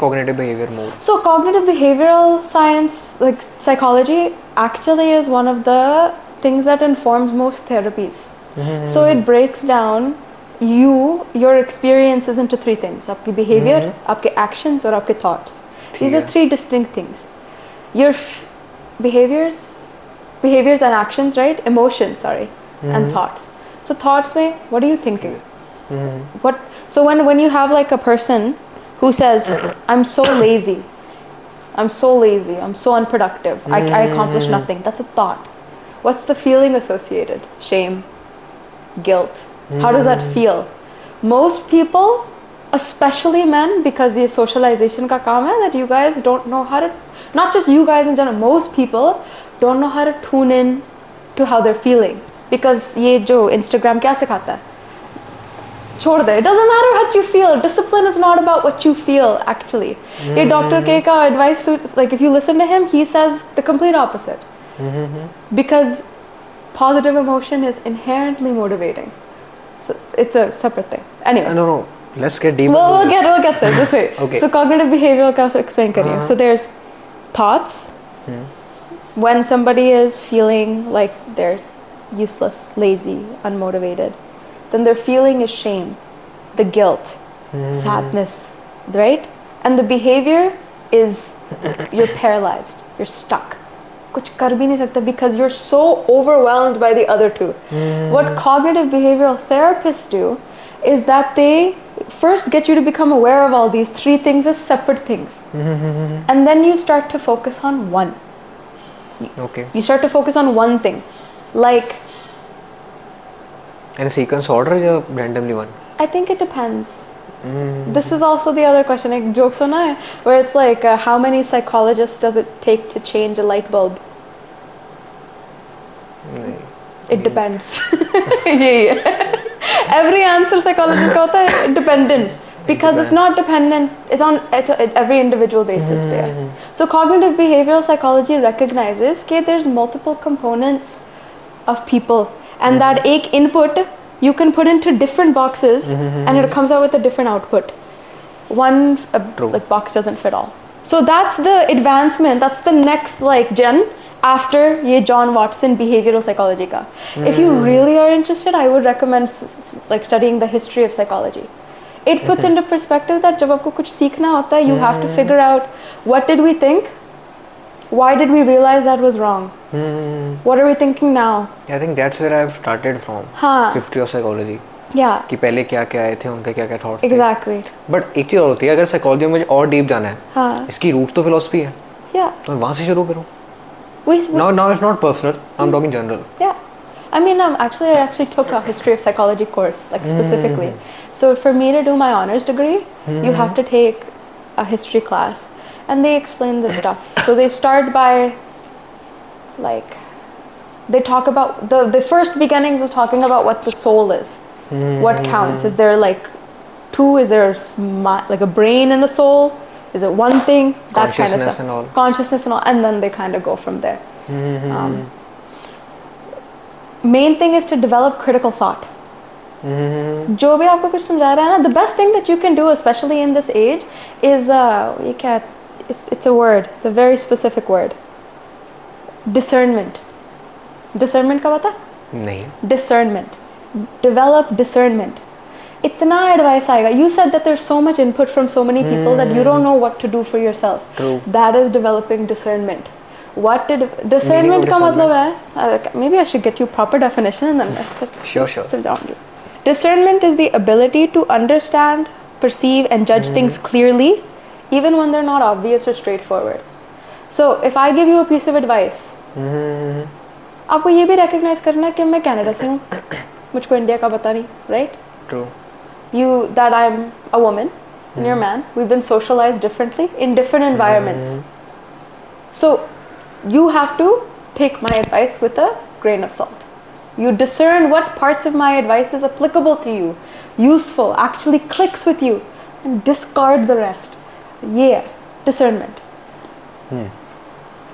cognitive behavior more? So cognitive behavioral science, like psychology, actually is one of the things that informs most therapies. So it breaks down your experiences into three things: आपकी behavior, आपके actions और आपके thoughts. These are three distinct things. Your behaviors and actions, right? Emotions, and thoughts. So thoughts mein, what are you thinking? So when you have like a person who says, I'm so lazy, I'm so unproductive, I accomplish nothing, that's a thought. What's the feeling associated? Shame, guilt. How does that feel? Most people, especially men, because ये socialization का काम है, that you guys don't know how to, not just you guys in general, most people don't know how to tune in to how they're feeling. Because ये जो Instagram क्या सिखाता है? छोड़ दे. It doesn't matter what you feel. Discipline is not about what you feel, actually. ये Dr. K का advice, like if you listen to him, he says the complete opposite. Because positive emotion is inherently motivating. So it's a separate thing. Anyways. No. Let's get deeper. We'll get there. This way. Okay. So cognitive behavioral का explain करिए. So there's thoughts. When somebody is feeling like they're useless, lazy, unmotivated, then their feeling is shame, the guilt, sadness, right? And the behavior is you're paralyzed, you're stuck. कुछ कर भी नहीं सकते because you're so overwhelmed by the other two. What cognitive behavioral therapists do is that they first get you to become aware of all these three things as separate things. And then you start to focus on one. Okay. You start to focus on one thing. Like, in a sequence order or randomly one? I think it depends. This is also the other question, like joke so na, where it's like how many psychologists does it take to change a light bulb? It depends. Every answer psychologist का होता है dependent, because it's not dependent, it's every individual basis पे. So cognitive behavioral psychology recognizes that there's multiple components of people, and that एक input you can put into different boxes and it comes out with a different output. One like box doesn't fit all. So that's the advancement, that's the next like gen after ye John Watson behavioral psychology ka. If you really are interested, I would recommend like studying the history of psychology. It puts into perspective that जब आपको कुछ सीखना होता है, you have to figure out what did we think, why did we realize that was wrong, what are we thinking now. I think that's where I've started from. History of psychology. Yeah. कि पहले क्या क्या आए थे, उनके क्या क्या thoughts थे. Exactly. But एक चीज़ और होती है, अगर साइकोलॉजी में मुझे और डीप जाना है, इसकी रूट तो फिलॉसफी है. Yeah. तो मैं वहाँ से शुरू करूँ. Now it's not personal. I'm talking general. Yeah. I mean, I actually took a history of psychology course, like specifically. So for me to do my honors degree, you have to take a history class, and they explain this stuff. So they start by, like, they talk about the first beginnings was talking about what the soul is, what counts. Is there like two? Is there like a brain and a soul? Is it one thing? That kind of stuff. Consciousness and all, and then they kind of go from there. Main thing is to develop critical thought. जो भी आपको कुछ समझा रहा है ना, the best thing that you can do, especially in this age, is it's a word. It's a very specific word. Discernment. Discernment का पता? नहीं. Discernment. Develop discernment. इतना advice आएगा. You said that there's so much input from so many people that you don't know what to do for yourself. True. That is developing discernment. What did discernment का मतलब है? Maybe I should get you proper definition and then sit down. Discernment is the ability to understand, perceive, and judge things clearly, even when they're not obvious or straightforward. So if I give you a piece of advice, आपको ये भी recognize करना है कि मैं Canada से हूँ, मुझको इंडिया का पता नहीं, right? True. That I'm a woman and you're a man. We've been socialized differently in different environments. So you have to take my advice with a grain of salt. You discern what parts of my advice is applicable to you, useful, actually clicks with you, and discard the rest. Yeah, discernment.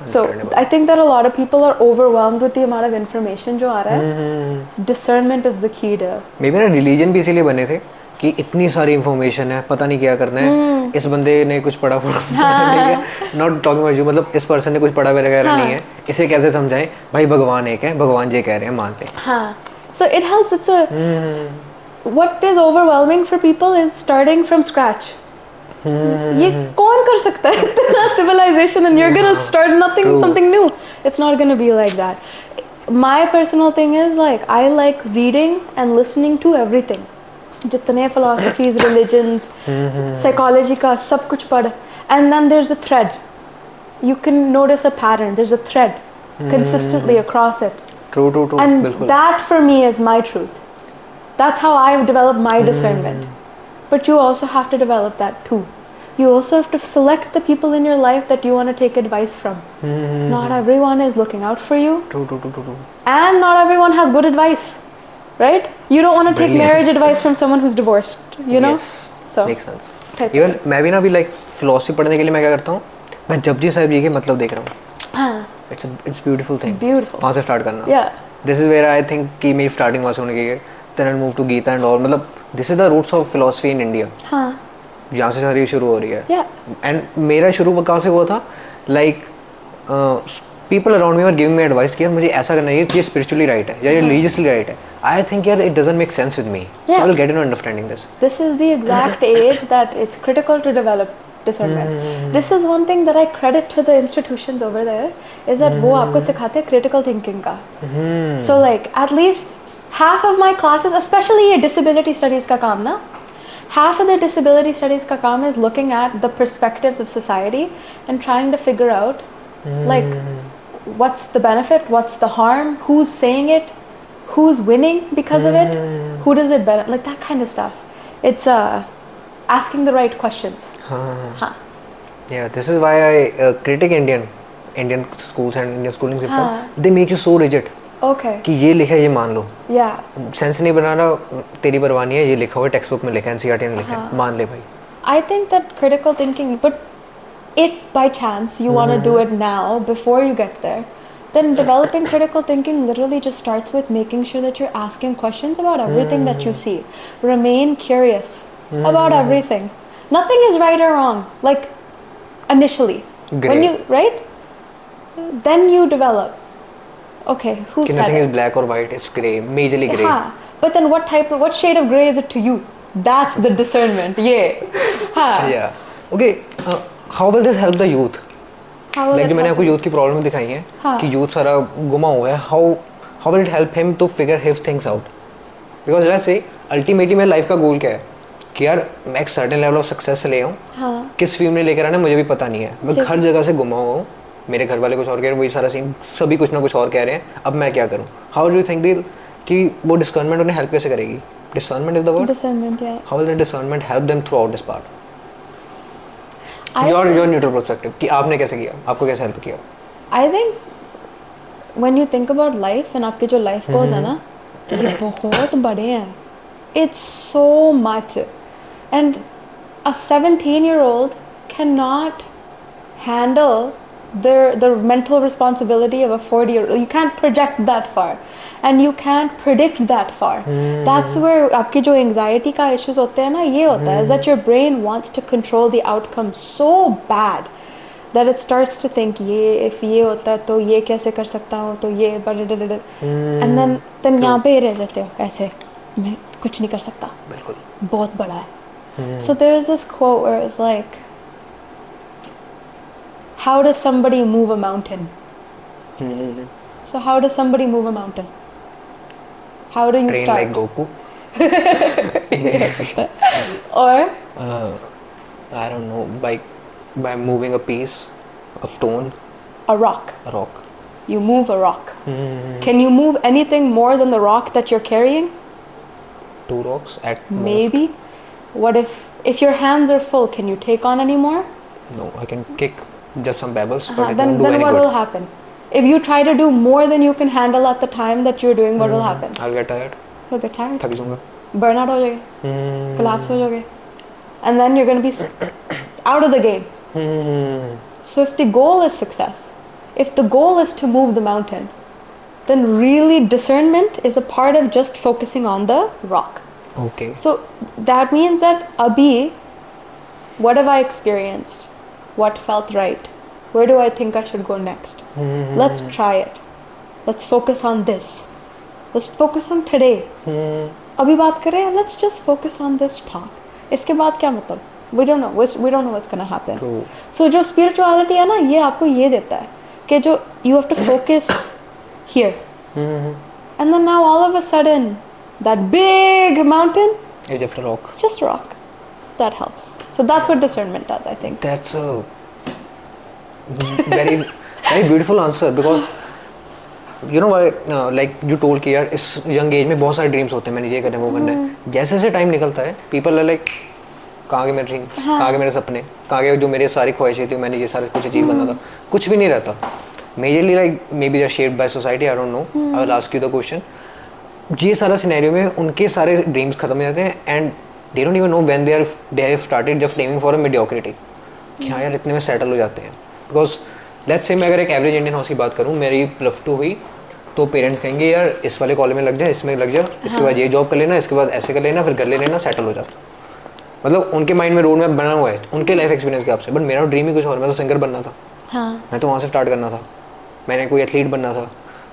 So I think that a lot of people are overwhelmed with the amount of information जो आ रहा है. Discernment is the key to. Maybe ना religion भी इसीलिए बने थे कि इतनी सारी इंफॉर्मेशन है, पता नहीं क्या करना है, इस बंदे ने कुछ पढ़ा नहीं है, नॉट टॉकिंग अबाउट यू, मतलब इस पर्सन ने कुछ पढ़ा वगैरह नहीं है, इसे कैसे समझाएं भाई भगवान एक है, भगवान जी कह रहे हैं मान ले. हाँ, so it helps. It's a what is overwhelming for people is starting from scratch. ये कौन कर सकता है इतना civilization and you're gonna start nothing, something new. It's not gonna be like that. My personal thing is like I like reading and listening to everything. जितने philosophies, religions, psychology का सब कुछ पढ़, and then there's a thread. You can notice a pattern. There's a thread consistently across it. True. And बिल्कुल. that for me is my truth. That's how I've developed my discernment. But you also have to develop that too. You also have to select the people in your life that you want to take advice from. Not everyone is looking out for you. True. And not everyone has good advice. Right? You don't want to take marriage advice from someone who's divorced, you know? Yes. So makes sense. Even मैं भी ना अभी like philosophy पढ़ने के लिए मैं क्या करता हूँ, मैं जपजी साहिब जी के मतलब देख रहा हूँ. It's beautiful thing. Beautiful. वहाँ से start करना. Yeah. This is where I think कि मेरी starting वहाँ से होने की है. Then I move to Gita and all. मतलब this is the roots of philosophy in India. हाँ. यहाँ से सारी शुरू हो रही है. Yeah. And मेरा शुरू कहाँ से हुआ था? Like people around me were giving me advice कि यार मुझे ऐसा करना है, ये spiritually right है या ये religiously right है. I think यार it doesn't make sense with me. So I will get into understanding this. This is the exact age that it's critical to develop discernment. This is one thing that I credit to the institutions over there is that वो आपको सिखाते हैं critical thinking का. So like at least half of my classes, especially ये disability studies का काम ना, half of the disability studies का काम is looking at the perspectives of society and trying to figure out like what's the benefit, what's the harm, who's saying it, who's winning because of it, who does it benefit, like that kind of stuff. It's asking the right questions. Yeah, this is why I critic Indian schools and Indian schooling system. They make you so rigid. Okay. कि ये लिखा है ये मान लो. Yeah. Sense नहीं बना रहा, तेरी परवाह नहीं है, ये लिखा हुआ है टेक्स्ट बुक में लिखा है, एनसीईआरटी में लिखा है, मान ले भाई. I think that critical thinking, but if by chance you want to do it now before you get there, then developing critical thinking literally just starts with making sure that you're asking questions about everything that you see. Remain curious about everything. Nothing is right or wrong. Like initially, when you then you develop. Okay, who said nothing it? is black or white, it's grey, majorly grey. But then what shade of grey is it to you? That's the discernment. Yeah. Okay, how will this help the youth? Like जो मैंने आपको youth की problem दिखाई है कि youth सारा गुमा हुआ है, how will it help him to figure his things out? Because let's say ultimately मेरे life का goal क्या है कि यार मैं एक certain level of success ले आऊँ, किस फील्ड में लेकर आना मुझे भी पता नहीं है, मैं हर जगह से गुमा हुआ हूँ, मेरे घर वाले कुछ और कह रहे हैं, वही सारा सीन, सभी कुछ ना कुछ और कह रहे हैं, अब मैं क्या करूं? हाउ डू यू थिंक दिल कि वो डिस्कर्नमेंट उन्हें हेल्प कैसे करेगी? Discernment is the word. Discernment, yeah. How will the discernment help them throughout this part? Your neutral perspective कि आपने कैसे किया, आपको कैसे हेल्प किया? I think when you think about life and आपके जो life goals है ना, ये बहुत बड़े हैं. It's so much, and a 17-year-old cannot handle the mental responsibility of a 40-year-old. You can't project that far and you can't predict that far. That's where आपकी जो anxiety का issues होते हैं ना, ये होता है is that your brain wants to control the outcome so bad that it starts to think ये if ये होता है तो ये कैसे कर सकता हूँ, तो ये and then यहाँ पे रह जाते हो ऐसे, मैं कुछ नहीं कर सकता, बिल्कुल बहुत बड़ा है. So there is this quote where it's like, how does somebody move a mountain? So how does somebody move a mountain? How do you train start? like Goku? Or I don't know, by moving a piece of stone. A rock. A rock. You move a rock. Can you move anything more than the rock that you're carrying? 2 rocks at most. Maybe. What if your hands are full? Can you take on any more? No, I can kick just some pebbles, but it then won't do any what good. will happen? If you try to do more than you can handle at the time that you're doing, what will happen? I'll get tired. You'll get tired. थक जाऊंगा. Burnout हो जाएगा. Collapse हो जाओगे. And then you're going to be out of the game. So if the goal is success, if the goal is to move the mountain, then really discernment is a part of just focusing on the rock. Okay. So that means that abhi, what have I experienced? What felt right? Where do I think I should go next? Let's try it. Let's focus on this. Let's focus on today. अभी बात करें, let's just focus on this talk. इसके बाद क्या मतलब? We don't know what's gonna happen. True. So जो spirituality है ना, ये आपको ये देता है कि जो you have to focus here. And then now all of a sudden, that big mountain, It's just a rock. just a rock. That helps. So that's what discernment does, I think. That's a very very beautiful answer, because you know why, like you told कि यार इस young age में बहुत सारे dreams होते हैं, मैंने ये करना है वो करना है. जैसे जैसे time निकलता है, people are like कहाँ गए मेरे ड्रीम्स, कहाँ गए मेरे सपने, कहाँ गए जो मेरी सारी ख्वाहिशें थी, मैंने ये सारा कुछ अचीव करना था, कुछ भी नहीं रहता. Majorly like maybe they are shaped by society, I don't know, I will ask you the question. ये सारा सिनेरियो में उनके सारे ड्रीम्स खत्म हो जाते हैं and they don't even know when they have started just aiming for a mediocrity, कि हाँ यार इतने में सेटल हो जाते हैं. बिकॉज लेट्स से मैं अगर एक एवरेज इंडियन हाउस की बात करूँ, मेरी +2 हुई तो पेरेंट्स कहेंगे यार इस वाले कॉलेज में लग जा, इसमें लग जा, इसके बाद ये जॉब कर लेना, इसके बाद ऐसे कर लेना, फिर घर ले लेना, सेटल हो जा. मतलब उनके माइंड में रोड मैप बना हुआ है उनके लाइफ एक्सपीरियंस के आपसे. बट मेरा ड्रीम ही कुछ और, मैं तो सिंगर बनना था. मैं तो वहाँ से स्टार्ट करना था, मैंने कोई एथलीट बनना था.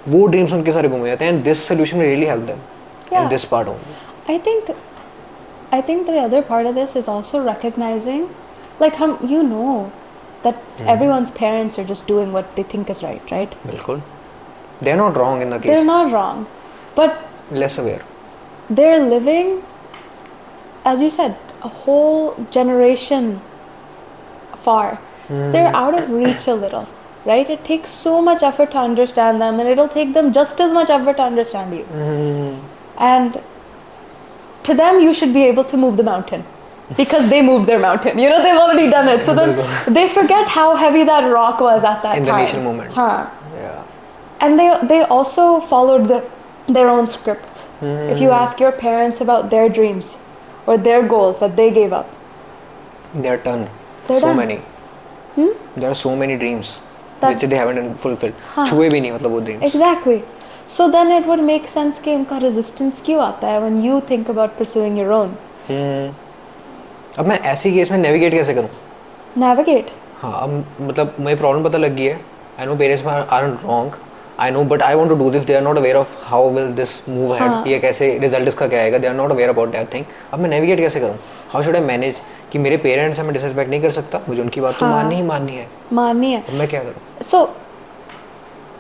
वो ड्रीम्स उनके सारे गुम जाते हैं and this solution really help them in this part only. I think the other part of this is also recognizing, like that everyone's parents are just doing what they think is right? बिल्कुल. They are not wrong in the case. They're not wrong, but less aware. They're living, as you said, a whole generation far. They're out of reach a little, right? It takes so much effort to understand them, and it'll take them just as much effort to understand you. And to them, you should be able to move the mountain because they moved their mountain. They've already done it. So then they forget how heavy that rock was at that time. In the initial moment. Yeah. And they also followed their own scripts. If you ask your parents about their dreams or their goals that they gave up, they're done. They're so done. many. There are so many dreams which they haven't fulfilled. छुए भी नहीं मतलब वो dreams. Exactly. So then it would make sense कि उनका resistance क्यों आता है when you think about pursuing your own. अब मैं ऐसी केस में navigate कैसे करूँ? Navigate. हाँ, अब मतलब मुझे प्रॉब्लम पता लग गई है. I know parents aren't wrong. I know, but I want to do this. They are not aware of how will this move ahead. ये कैसे result इसका क्या आएगा? They are not aware about that thing. अब मैं navigate कैसे करूँ? How should I manage कि मेरे पेरेंट्स हैं, मैं डिसरिस्पेक्ट नहीं कर सकता, मुझे उनकी बात तो माननी है. अब मैं क्या करूँ? So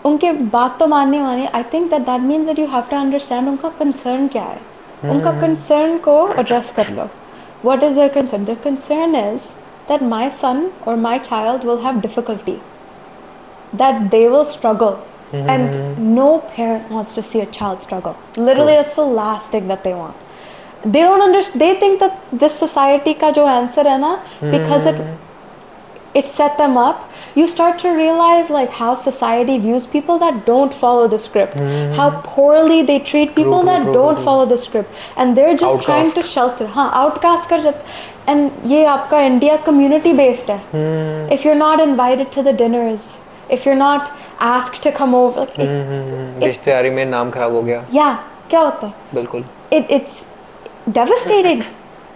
उनके बात तो माननी. I think that means that you have to understand उनका concern क्या है. उनका concern को address कर लो. What is their concern? Their concern is that my son or my child will have difficulty, that they will struggle. And no parent wants to see a child struggle. Literally, that's the last thing that they want. They don't understand. They think that this society का जो answer है ना, because it set them up. You start to realize like how society views people that don't follow the script, how poorly they treat people that don't follow the script, and they're just trying to shelter. Outcast कर जाते. And ये आपका India community based है. If you're not invited to the dinners, if you're not asked to come over, like रिश्तेदारी में नाम खराब हो गया. Yeah, क्या होता है? बिल्कुल. It's devastating,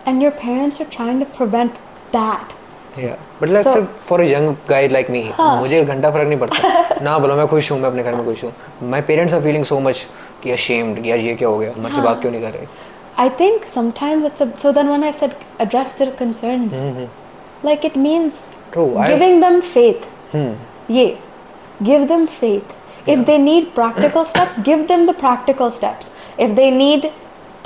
and your parents are trying to prevent that. Yeah, but let's say for a young guy like me, मुझे घंटा फर्क नहीं पड़ता. ना बोलो मैं खुश हूँ, मैं अपने घर में खुश हूँ. My parents are feeling so much कि ashamed, यार ये क्या हो गया, हमारे से बात क्यों नहीं कर रहे. I think sometimes so then when I said address their concerns, like it means giving them faith. Give them faith. If they need practical steps, give them the practical steps. If they need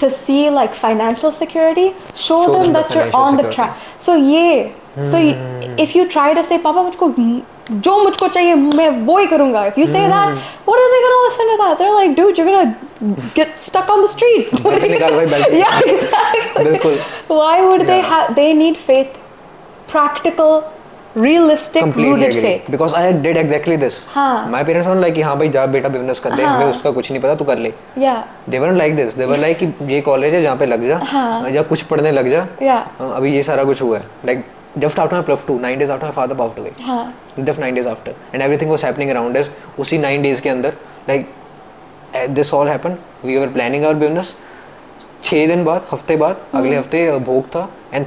to see like financial security, show them that you're on the track. So if you try to say Papa जो मुझको चाहिए मैं वो ही करूँगा, if you say that, what are they gonna listen to that? They're like, dude, you're gonna get stuck on the street. Yeah, exactly. Why would they need faith, practical, realistic, completely rooted agree. faith. Because I did exactly this. My parents weren't like कि हाँ भाई जा बेटा business कर ले, हमें उसका कुछ नहीं पता, तू कर ले. They weren't like this. They were like कि ये कॉलेज है जहाँ पे लग जा, या कुछ पढ़ने लग जा. अभी ये सारा कुछ हुआ है. Like just after my +2, 9 days after my father passed away. Just 9 days after, and everything was happening around us. उसी 9 days के अंदर, like this all happened. We were planning our business. 6 दिन बाद, हफ्ते बाद, अगले हफ्ते भोग था and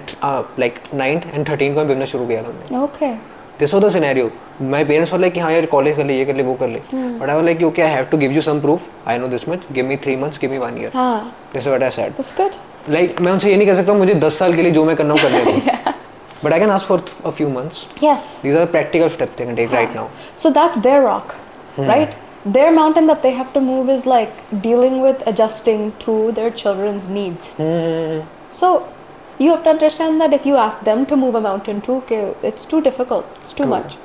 like 9th and 13th को बिजनेस शुरू किया था हमने. Okay. This was the scenario. My parents were like कि हाँ यार कॉलेज कर ले, ये कर ले, वो कर ले. But I was like okay, I have to give you some proof. I know this much. Give me 3 months. Give me 1 year. हाँ. This is what I said. That's good. Like मैं उनसे ये नहीं कह सकता मुझे 10 साल के लिए जो मैं करना हूँ करने दो. But I can ask for a few months. Yes. These are the practical steps they can take right now. So that's their rock, right? Their mountain that they have to move is like dealing with adjusting to their children's needs. So you have to understand that if you ask them to move a mountain too, okay, it's too difficult, it's too much.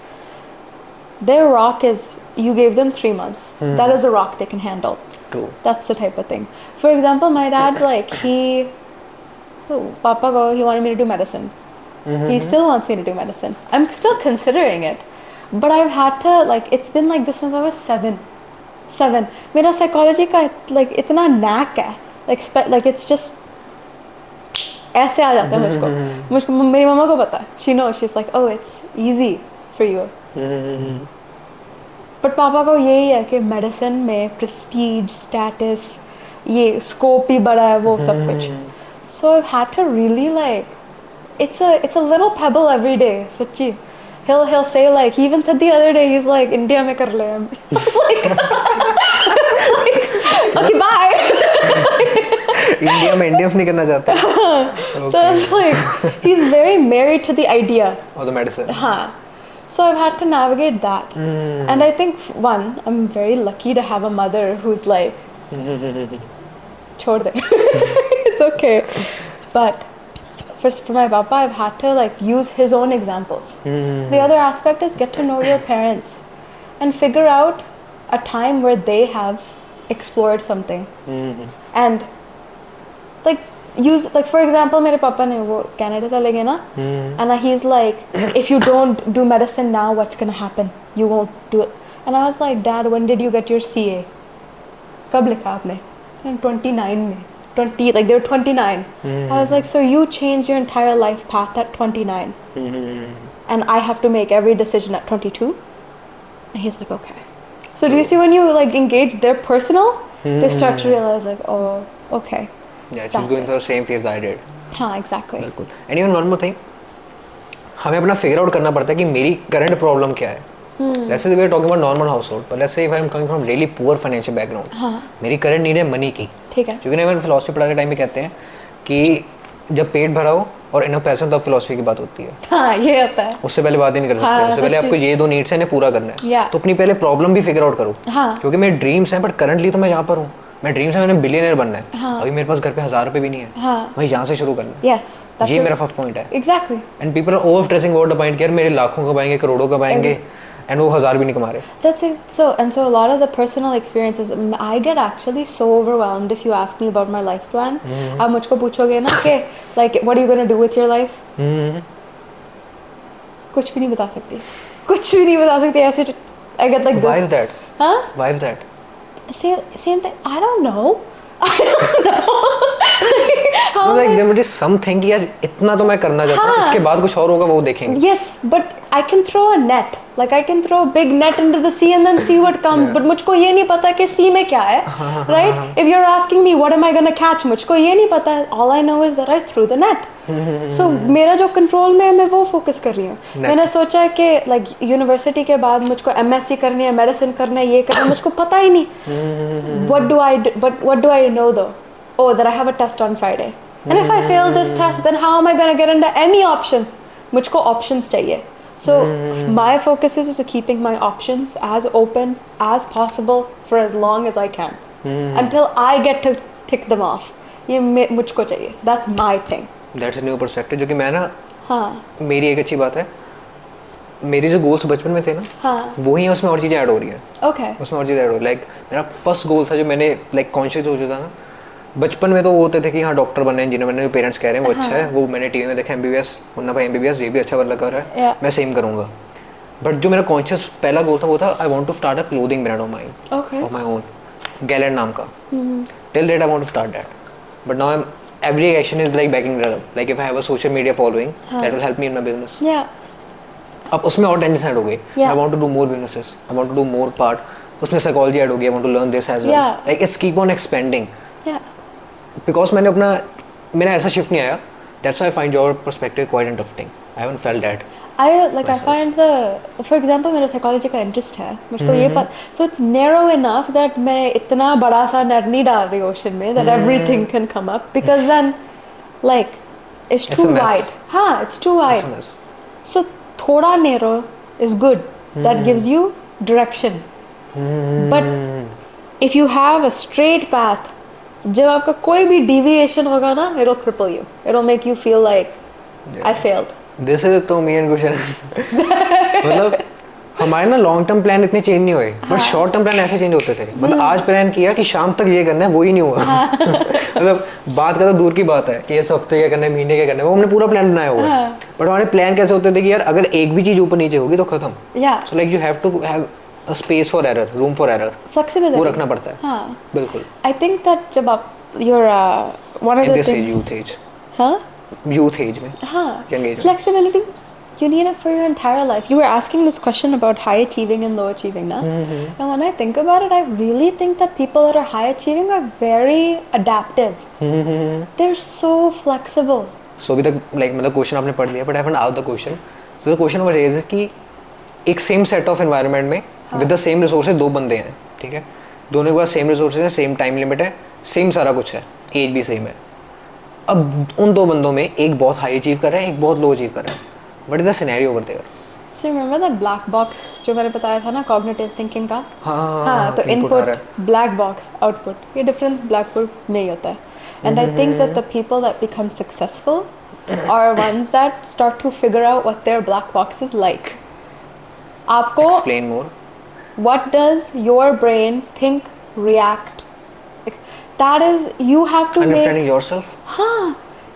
Their rock is you gave them 3 months. That is a rock they can handle. True. That's the type of thing. For example, my dad, like Papa he wanted me to do medicine. He still wants me to do medicine. I'm still considering it. But I've had to, like, it's been like this since I was 7. मेरा psychology का like इतना knack है. Like it's just ऐसे आ जाता है मुझको मेरी मम्मा को पता है. She knows. She's like, oh, it's easy for you. But पापा को यही है कि medicine में prestige, status, ये scope ही बड़ा है वो सब कुछ. So I've had to really like, it's a little pebble every day. सच्ची. He'll say like, he even said the other day, he's like, India में कर ले. I was like, okay, bye. India में Indians नहीं करना चाहता. So it's like, he's very married to the idea. Of the medicine. हाँ. So I've had to navigate that. And I think, one, I'm very lucky to have a mother who's like, छोड़ दे. It's okay. But for my papa, I've had to like use his own examples. So the other aspect is get to know your parents and figure out a time where they have explored something. And like use, like for example, मेरे पापा ने वो Canada चले गए ना, and he's like, if you don't do medicine now, what's gonna happen? You won't do it. And I was like, Dad, when did you get your CA? कब लिखा आपने? 29 में. 20, like they were 29. I was like, so you changed your entire life path at 29. And I have to make every decision at 22? And he's like, okay. So do you see when you like engage their personal, they start to realize like, oh, okay. Yeah, she's going through the same phase I did. हाँ, exactly. बिल्कुल. And even one more thing, हमें अपना figure out करना पड़ता है कि मेरी current problem क्या है. Let's say we are talking about normal household, but let's say if I am coming from really poor financial background, मेरी current need है money की. ठीक है. क्योंकि ना मैंने philosophy पढ़ाते टाइम में कहते हैं कि जब पेट भरा हो और enough पैसे हो तब philosophy की बात होती है. हाँ, ये होता है. उससे पहले बात ही नहीं कर सकते. उससे पहले आपको ये 2 needs हैं इन्हें पूरा करना है. तो अपनी पहले problem भी figure out करो. क्योंकि मेरे dreams हैं, but currently तो मैं यहाँ पर हूँ. मैं ड्रीम्स है मैंने बिलियनर बनना है. अभी मेरे पास घर पे 1000 रुपए भी नहीं है. मैं यहाँ से शुरू करना है. ये मेरा फर्स्ट पॉइंट है. Exactly. And people are over stressing over the point कि यार मेरे लाखों कमाएंगे, करोड़ों कमाएंगे, एंड वो 1000 भी नहीं कमा रहे. That's it. So a lot of the personal experiences, I get actually so overwhelmed if you ask me about my life plan. आप मुझको पूछोगे ना कि like what are you going to do with your life? कुछ भी नहीं बता सकती. कुछ भी नहीं बता सकती ऐसे. I get like this. Why is that? Huh? Why is that? Same thing. I don't know. No, like there is something कि यार इतना तो मैं करना चाहता हूँ. इसके बाद कुछ और होगा वो देखेंगे. Yes, but I can throw a net. Like I can throw a big net into the sea and then see what comes. But मुझको ये नहीं पता कि sea में क्या है, right? If you're asking me what am I gonna catch, मुझको ये नहीं पता. All I know is that I threw the net. So मेरा जो control में है मैं वो focus कर रही हूँ. मैंने सोचा है कि like university के बाद मुझको MSc करनी है, medicine करना है, ये करना है, मुझको पता ही नहीं. What do I know though? Oh, that I have a test on Friday. And if I fail this test, then how am I going to get into any option? मुझको options चाहिए. So my focus is keeping my options as open as possible for as long as I can. Until I get to tick them off. ये मुझको चाहिए. That's my thing. That's a new perspective. जो कि मैं ना, मेरी एक अच्छी बात है, मेरी जो गोल्स बचपन में थे ना, वो ही उसमें और चीज़ें ऐड हो रही हैं. Okay. उसमें और चीज़ें ऐड हो रही है. Like मेरा फर्स्ट गोल था जो मैंने like conscious हो चुका था ना. बचपन में तो वो होते थे कि हाँ डॉक्टर बनना है, इंजीनियर बनना है, जो पेरेंट्स कह रहे हैं वो अच्छा है, वो मैंने टीवी में देखा MBBS, मुन्ना भाई MBBS, ये भी अच्छा लग रहा है, मैं सेम करूँगा. बट जो मेरा कॉन्शियस पहला गोल था वो था I want to start a clothing brand of my own, Gallant नाम का. Till that I want to start that, but now I am every action is like backing that up. Like if I have a social media following, that will help me in my business. अब उसमें और tension add हो गई. I want to do more businesses. I want to do more part. उसमें psychology add हो गई. I want to learn this as well. Like it's keep on expanding. Because मैंने ऐसा शिफ्ट नहीं आया, that's why I find your perspective quite interesting. I haven't felt that. I find for example मेरा psychology का interest है, मुझको ये so it's narrow enough that मैं इतना बड़ा सा net नहीं डाल रही ocean में that everything can come up, because then like it's too wide. हाँ, it's too wide. So थोड़ा narrow is good. That gives you direction. But if you have a straight path, जब आपका कोई भी deviation होगा ना, it'll cripple you. It'll make you feel like I failed. This is तो me and question. मतलब हमारे ना लॉन्ग टर्म प्लान इतने चेंज नहीं हुए, बट शॉर्ट टर्म प्लान ऐसे चेंज होते थे. मतलब आज प्लान किया कि शाम तक ये करना है, वो ही नहीं हुआ. मतलब बात का तो दूर की बात है कि इस हफ्ते क्या करना है, महीने क्या करना है, वो हमने पूरा प्लान बनाया हुआ है. बट हमारे प्लान कैसे होते थे कि यार अगर एक भी चीज ऊपर नीचे होगी तो खत्म. So like you have to have a space for error, room for error, flexibility वो रखना पड़ता है. हाँ, बिल्कुल. आई थिंक दैट जब आप one of the things youth age, हाँ youth age में, young age flexibility you need it for your entire life. You were asking this question about high achieving and low achieving now. And when I think about it, I really think that people that are high achieving are very adaptive. They're so flexible. So अभी तक like मतलब question आपने पढ़ लिया, but I haven't asked the question. So the question was raised कि एक same set of environment में with the same resources दो बंदे हैं, ठीक है, दोनों के पास सेम रिसोर्सेज है, सेम टाइम लिमिट है, सेम सारा कुछ है, एज भी सेम है. अब उन दो बंदों में एक बहुत हाई अचीव कर रहा है, एक बहुत लो अचीव कर रहा है. What is the scenario over there? So remember that black box जो मैंने बताया था ना cognitive thinking का? हाँ, तो input, black box, output, ये difference blackboard में ही होता है. And I think that the people that become successful are ones that start to figure out what their black box is like. आपको explain more. What does your brain think, react? That is, you have to understanding yourself.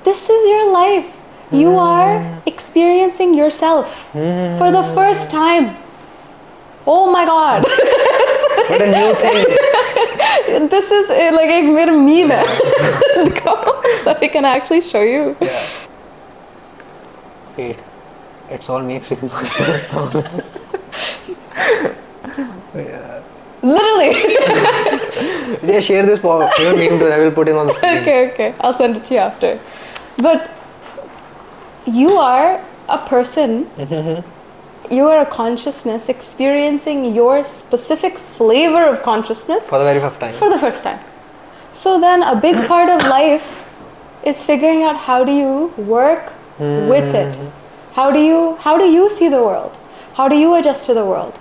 This is your life. You are experiencing yourself for the first time. Oh my God. What a new thing. This is like एक मेरा meme है. So I can actually show you. Yeah. Wait, it's all me explaining. Yeah. Literally. Yeah, share this meme too. I will put it on the screen. Okay. I'll send it to you after. But you are a person. You are a consciousness experiencing your specific flavor of consciousness for the very first time. For the first time. So then a big part of life is figuring out how do you work with it. How do you see the world? How do you adjust to the world?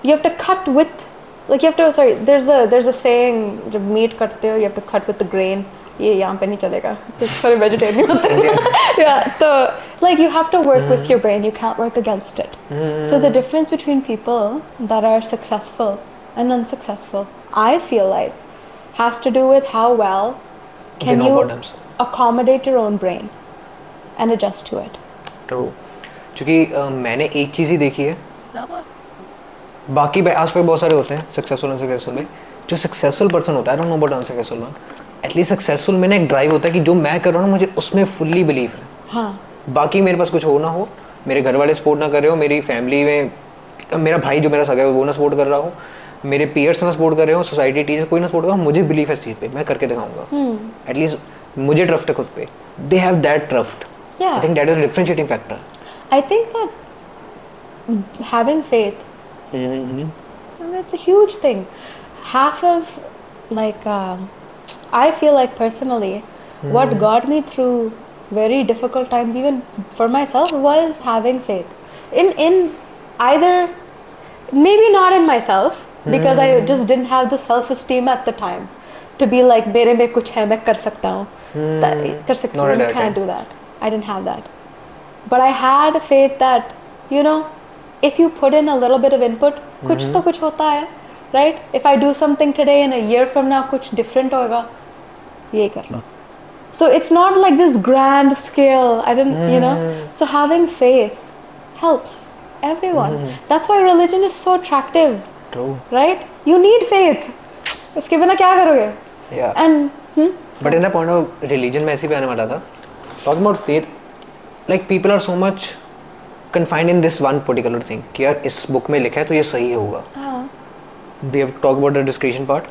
You have to cut with, like you have to, sorry, there's a saying, जब meat करते हो, you have to cut with the grain. ये यहाँ पे नहीं चलेगा, सारे vegetarian होते हैं. Yeah, so like you have to work with your brain. You can't work against it. So the difference between people that are successful and unsuccessful, I feel like, has to do with how well can you accommodate your own brain and adjust to it. True. क्योंकि मैंने एक चीज़ ही देखी है, बाकी आसपास बहुत सारे होते हैं सक्सेसफुल अनसक्सेसफुल में. जो सक्सेसफुल पर्सन होता है, आई don't know about unsuccessful one, at least successful में ना एक ड्राइव होता है कि जो मैं कर रहा हूँ मुझे उसमें फुल्ली बिलीव है. हाँ. बाकी मेरे पास कुछ हो ना हो, मेरे घर वाले सपोर्ट ना कर रहे हो, मेरी फैमिली में मेरा भाई जो मेरा सगा है वो ना सपोर्ट कर रहा हो, मेरे पीयर्स ना सपोर्ट कर रहे हो, सोसाइटी टीचर कोई ना सपोर्ट कर रहा हो, मुझे बिलीव है इस चीज़ पे, मैं करके दिखाऊंगा. एटलीस्ट मुझे ट्रस्ट है खुद पे. They have that trust. I think that is a differentiating factor. I think that having faith, it's a huge thing. Half of like I feel like personally what got me through very difficult times even for myself was having faith in either, maybe not in myself because I just didn't have the self-esteem at the time to be like मेरे में कुछ है, मैं कर सकता हूँ, कर सकती हूँ. You can't do that. I didn't have that. But I had faith that, you know, if you put in a little bit of input, कुछ तो कुछ होता है, right? If I do something today and a year from now कुछ different होगा, ये कर लो. So it's not like this grand scale. I didn't, you know. So having faith helps everyone. That's why religion is so attractive. True. Right? You need faith. उसके बिना क्या करोगे? Yeah. And but in the point of religion में ऐसे भी आने वाला था. Talking about faith, like people are so much confined in this one particular thing कि यार इस book में लिखा है तो ये सही होगा. We have to talk about the discretion part.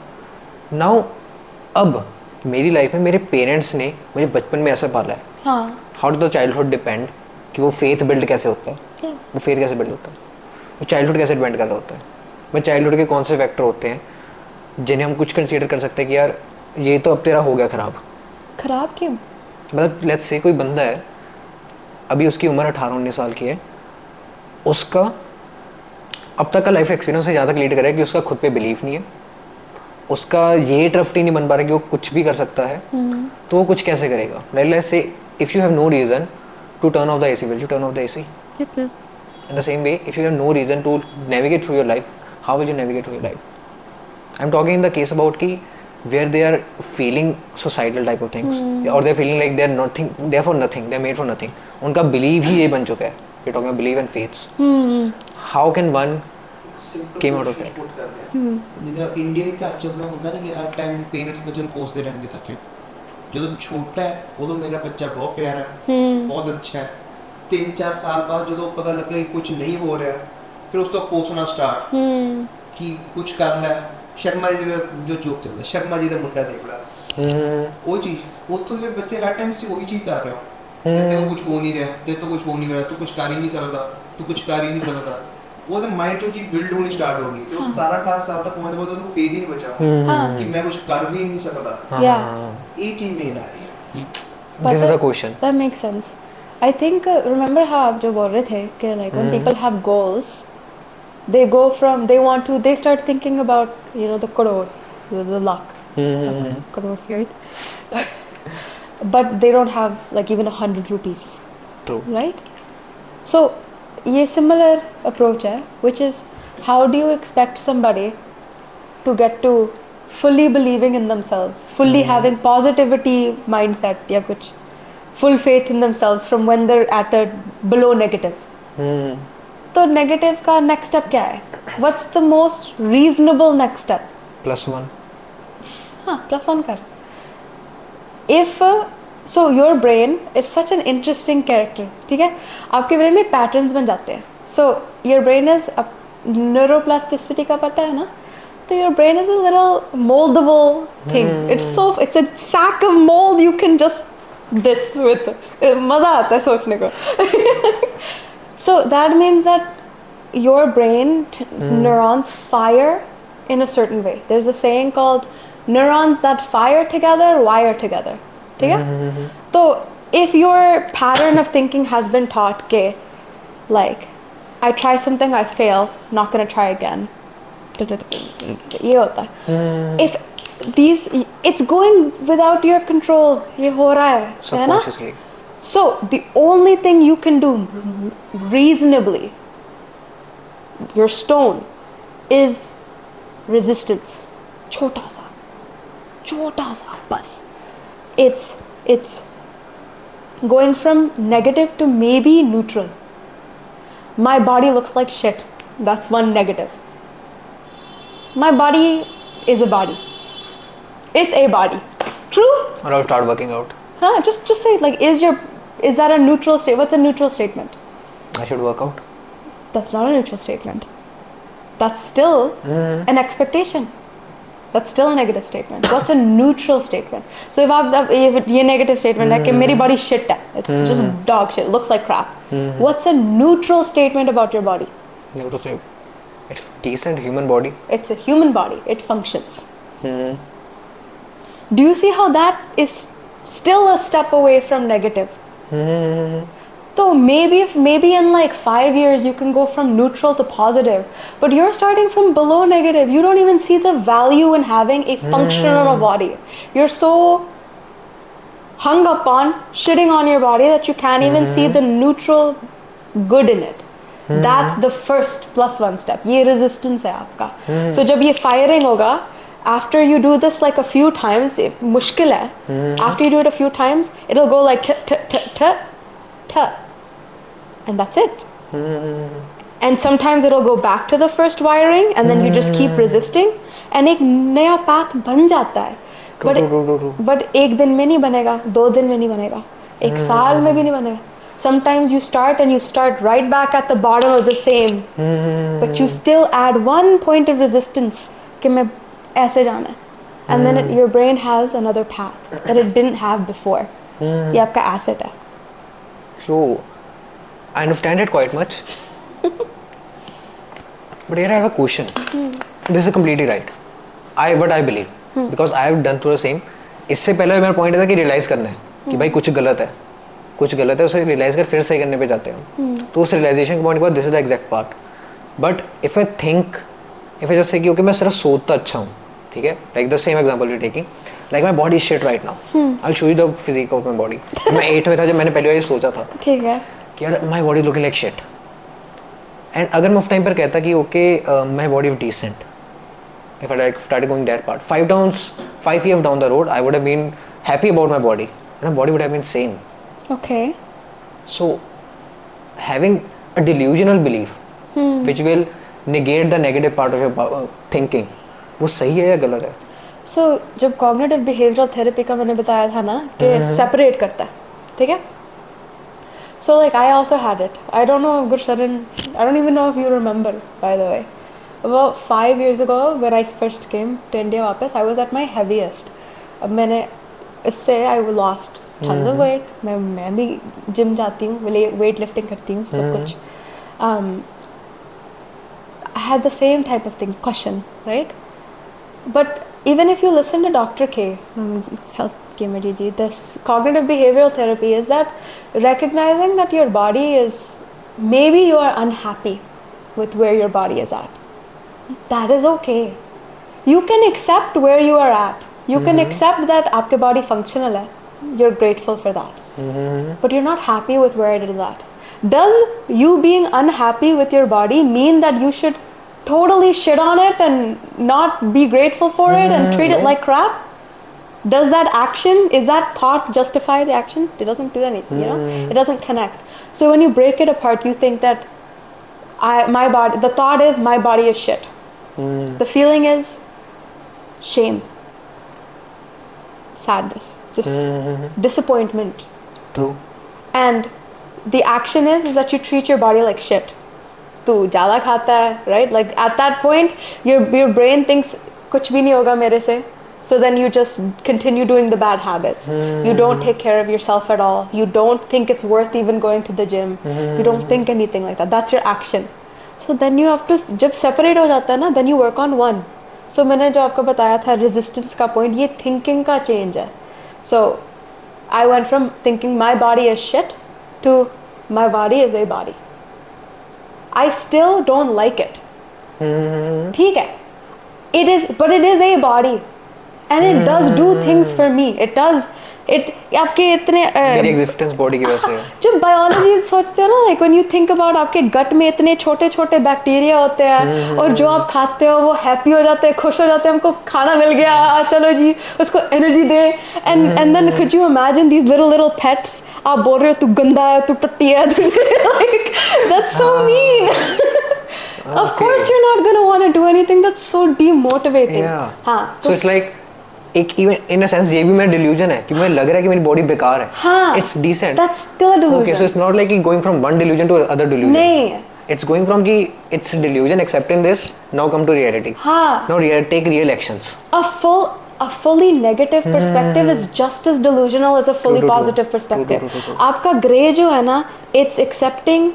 Now, अब मेरी लाइफ में मेरे पेरेंट्स ने मुझे बचपन में ऐसा पाला है. हाँ. How do the childhood depend कि वो फेथ बिल्ड कैसे होता है, वो फेथ कैसे बिल्ड होता है, वो चाइल्डहुड कैसे डिपेंड कर रहा होता है. मैं चाइल्डहुड के कौन से फैक्टर होते हैं जिन्हें हम कुछ कंसीडर कर सकते हैं कि यार ये तो अब तेरा हो गया ख़राब. क्यों? मतलब लेट्स से कोई बंदा है, अभी उसकी उम्र 18-19 साल की है, उसका अब तक का लाइफ एक्सपीरियंस से ज़्यादा लीड करे कि उसका खुद पे बिलीफ नहीं है, उसका ये ट्रस्ट ही नहीं बन पा रहा कि वो कुछ भी कर सकता है. तो वो कुछ कैसे करेगा? Let's say if you have no reason to turn off the AC, will you turn off the AC? In the same way, if you have no reason to navigate through your life, how will you navigate through your life? I'm talking in the case about ki where they are feeling societal type of things, or they're feeling like they're nothing, they're for nothing, they're made for nothing. उनका belief ही ये बन चुका है. We're talking about belief and faiths. How can one came out of that? ਜਿੱਦਾਂ Indian culture में ਹੁੰਦਾ ਨਾ कि हर टाइम पेरेंट्स बच्चों ਨੂੰ ਕੋਸਦੇ ਰਹਿੰਦੇ ਤਾਂ ਕਿ ਜਦੋਂ ਛੋਟਾ ਹੈ ਉਦੋਂ ਮੇਰਾ ਬੱਚਾ ਬਹੁਤ ਪਿਆਰਾ ਹੈ, ਬਹੁਤ ਅੱਛਾ ਹੈ. 3-4 ਸਾਲ ਬਾਅਦ ਜਦੋਂ ਪਤਾ ਲੱਗਾ ਕਿ ਕੁਝ ਨਹੀਂ ਹੋ ਰਿਹਾ, ਫਿਰ ਉਸ ਤੋਂ ਕੋਸਣਾ ਸਟਾਰਟ ਕਿ ਕੁਝ ਕਰ ਲੈ. ਸ਼ਰਮਾ ਜੀ ਦਾ ਜੋ ਜੋਕ ਚੱਲਦਾ, ਸ਼ਰਮਾ ਜੀ ਦਾ ਮੁੰਡਾ ਦੇਖ ਲੈ, ਉਹ ਚੀਜ਼ ਉਸ ਤੋਂ ਫਿਰ ਬੱਚੇ ਹਰ ਟਾਈਮ ਉਹੀ ਚੀਜ਼ ਕਰ ਰਹੇ ਹੋ. ਤੇ ਉਹ ਕੁਝ ਹੋ ਨਹੀਂ ਰਿਹਾ, ਤੇ ਤੋਂ ਕੁਝ ਹੋ ਨਹੀਂ ਰਿਹਾ, ਤੂੰ ਕੁਝ ਕਰ ਹੀ ਨਹੀਂ ਸਕਦਾ, ਤੂੰ ਕੁਝ ਕਰ ਹੀ ਨਹੀਂ ਸਕਦਾ. ਉਹਦੇ ਮਾਈਂਡ 'ਚ ਉਹ ਚੀਜ਼ ਬਿਲਡ ਹੋਣੀ ਸਟਾਰਟ ਹੋ ਗਈ. ਤੇ ਉਹ 17-18 ਸਾਲ ਤੱਕ ਪਹੁੰਚਦੇ ਬਾਅਦ ਉਹਨੂੰ ਫੇਰ ਹੀ ਨਹੀਂ ਬਚਾ ਕਿ ਮੈਂ ਕੁਝ ਕਰ ਵੀ ਨਹੀਂ ਸਕਦਾ. ਇਹ ਚੀਜ਼ ਨਹੀਂ ਆ ਰਹੀ. This is the question. That makes sense. I think remember how आप जो बोल रहे थे कि like when people have goals, they go from they start thinking about the crore, the luck, crore, right? But they don't have like even 100 rupees. True. Right? So ये similar approach है, which is how do you expect somebody to get to fully believing in themselves, fully having positivity mindset या कुछ, full faith in themselves from when they're at a below negative. तो negative का next step क्या है? What's the most reasonable next step? +1. हाँ, +1 कर. If so your brain is such an interesting character, ठीक है? आपके brain में patterns बन जाते हैं. So your brain is neuroplasticity का पता है ना? तो your brain is a little moldable thing. It's a sack of mold you can just this with मजा आता है सोचने को. So that means that your brain's neurons fire in a certain way. There's a saying called neurons that fire together wire together. ठीक है? तो if your pattern of thinking has been taught के like I try something, I fail, not gonna try again, ये होता है. If it's going without your control, ये हो रहा है ना? So the only thing you can do reasonably, your stone, is resistance. छोटा सा बस. It's going from negative to maybe neutral. My body looks like shit. That's one negative. My body is a body. It's a body. True? Or I'll start working out. Just say it like, is that a neutral state? What's a neutral statement? I should work out. That's not a neutral statement. That's still an expectation. That's still a negative statement. What's a neutral statement? So if ये negative statement है कि मेरी body shit है, it's just dog shit, looks like crap. What's a neutral statement about your body? Neutral statement. It's decent human body. It's a human body. It functions. Do you see how that is still a step away from negative? So maybe in like 5 years you can go from neutral to positive, but you're starting from below negative. You don't even see the value in having a functional body. You're so hung up on shitting on your body that you can't even see the neutral good in it. That's the first +1 step. ये resistance है आपका. So जब ये firing होगा, after you do this like a few times, मुश्किल है. After you do it a few times, it'll go like t, and that's it. And sometimes it'll go back to the first wiring, and then you just keep resisting, and एक नया path बन जाता है. But एक दिन में नहीं बनेगा, 2 दिन में नहीं बनेगा, 1 साल में भी नहीं बनेगा. Sometimes you start right back at the bottom of the same, but you still add 1 point of resistance कि मैं ऐसे जाना है. and then your brain has another path that it didn't have before. ये आपका asset है. So I understand it quite much. But here I have a question. This is completely right. What I believe, because I have done through the same. इससे पहले मेरा point था कि realise करना है कि भाई कुछ गलत है उसे रियलाइज कर फिर सही करने पे जाते हैं. तो उस रियलाइजेशन के पॉइंट के बाद this is the exact part. But if I just say कि ओके मैं सिर्फ सोचता अच्छा हूँ, ठीक है, like the same example we taking, like my body is shit right now, I will show you the physique of my body. मैं 8 में था जब मैंने पहली बार ये सोचा था, ठीक है, कि यार my body looking like shit. And अगर मैं उस टाइम पर कहता कि okay my body is decent, if I like started going that part, 5 years down the road, I would have been happy about my body, and my body would have been same. Okay. So, having a delusional belief, which will negate the negative part of your thinking, वो सही है या गलत है? So, जब cognitive behavioral therapy का मैंने बताया था ना कि separate करता है, ठीक है? So like I also had it. I don't know, Gursharan, I don't even know if you remember, by the way. About 5 years ago, when I first came to India वापस, I was at my heaviest. अब मैंने इससे I lost tons of weight. मैं भी gym जाती हूँ, weight lifting करती हूँ, सब कुछ. I had the same type of thing, question, right? But even if you listen to Dr. K, health K, this cognitive behavioral therapy is that recognizing that your body is, maybe you are unhappy with where your body is at. That is okay. You can accept where you are at. You can accept that आपके body functional है. You're grateful for that. But you're not happy with where it is at. Does you being unhappy with your body mean that you should totally shit on it and not be grateful for it and treat it like crap? Does that action, is that thought justified action? It doesn't do anything, you know? It doesn't connect. So when you break it apart, you think that my body, the thought is my body is shit. The feeling is shame, sadness, just disappointment. True. And the action is that you treat your body like shit. तू ज़्यादा खाता है, right? Like at that point, your brain thinks कुछ भी नहीं होगा मेरे से. So then you just continue doing the bad habits. You don't take care of yourself at all. You don't think it's worth even going to the gym. You don't think anything like that. That's your action. So then you have to, जब separate हो जाता है ना, then you work on one. So मैंने जो आपको बताया था resistance का point, ये thinking का change है. So I went from thinking my body is shit to my body is a body. I still don't like it. ठीक है. But it is a body. And it does do things for me. It does. आपके इतने मेरी existence body की वजह से. जब biology सोचते हैं ना, like when you think about आपके गट में इतने छोटे छोटे बैक्टीरिया होते हैं और जो आप खाते हो वो हैप्पी हो जाते हैं, खुश हो जाते हैं, हमको खाना मिल गया, चलो जी उसको energy they. and then could you imagine these little pets? आप बोल रहे हो तू गंदा है, तू टट्टी है, like that's so mean. Of course you're not gonna want to do anything that's so demotivating. हाँ. So it's like एक even in a sense ये भी मेरा delusion है कि मुझे लग रहा है कि मेरी body बेकार है. हाँ. It's decent. That's still a delusion. Okay, so it's not like going from one delusion to other delusion. नहीं. It's going from कि it's delusion, accepting this, now come to reality. हाँ. Now take real actions. A fully negative perspective is just as delusional as a fully positive perspective. True. आपका gray जो है ना, it's accepting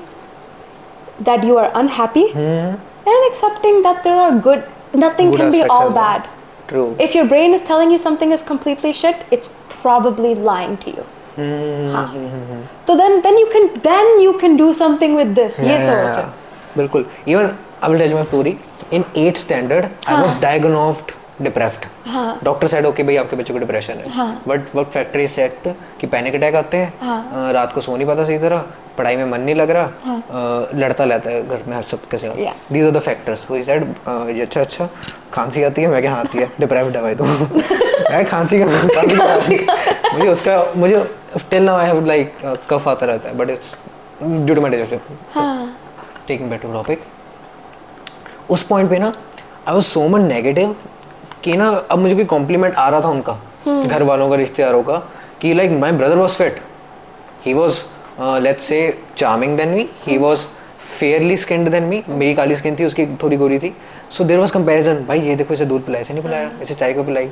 that you are unhappy and accepting that there are nothing can be all bad. True. If your brain is telling you something is completely shit, it's probably lying to you. So then you can do something with this. ये सोचो. बिल्कुल. Even I will tell you my story. In 8th standard, I was diagnosed depressed. Doctor said okay भाई आपके बच्चे को depression है. But what factor is set कि panic attack आते हैं, रात को सो नहीं पाता सही तरह, पढ़ाई में मन नहीं लग रहा, लड़ता रहता है घर में हर सब के साथ. These are the factors. So he said अच्छा खांसी आती है, मैं क्या आती है, डिप्रेस्ड है भाई तू. मैं खांसी का मुझे still now I have like कफ आता रहता है, but it's due to my digestion. Taking back to topic. उस पॉइंट पे ना I was so much negative कि ना अब मुझे कोई कॉम्प्लीमेंट आ रहा था उनका, घर वालों का, रिश्तेदारों का, कि like my brother was fit, he was let's say charming than me, he was Fairlie skinned than me, मेरी काली स्किन थी, उसकी थोड़ी गोरी थी, सो देयर वाज कंपैरिजन, भाई ये देखो इसे दूध पिलाया, इसे नहीं पिलाया, इसे चाय को पिलाई,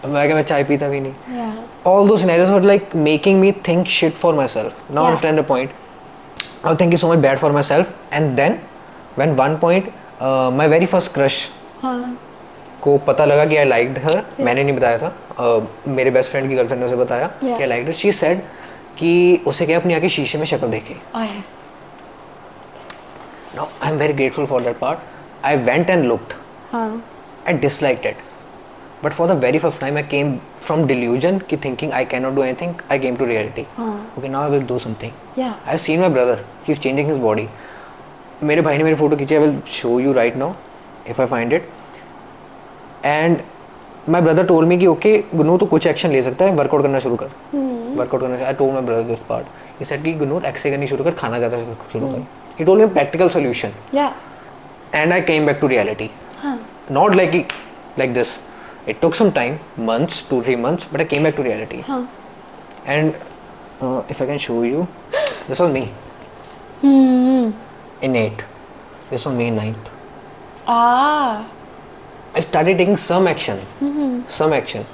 अब मैं चाय पीता भी नहीं. All those scenarios were like making me think shit for myself. Now I understand the point. I was thinking so much bad for myself, and then when one point my very first crush को पता लगा कि I liked her, मैंने नहीं बताया था, मेरे best friend की गर्लफ्रेंड ने उसे बताया कि I liked her. She said कि उसे क्या अपनी आँखें शीशे में शक्ल देखे. Now I'm very grateful for that part. I went and looked. I disliked it. But for the very first time I came from delusion ki thinking I cannot do anything, I came to reality. Okay, now I will do something. I've seen my brother, he's changing his body. मेरे भाई ने मेरी photo खींची, I will show you right now if I find it. And my brother told me कि okay Gunu तो कुछ action ले सकता है, वर्कआउट करना शुरू कर. वर्कआउट करना. I told my brother this part. He said कि गुनू एक्सरसाइज करनी शुरू कर, खाना ज़्यादा शुरू कर. He told me a practical solution. And I came back to reality. Not like this. It took some time, months, 2-3 months, but I came back to reality. And if I can show you, this was me. In 8th. This was me in 9th. I started taking some action. Some action.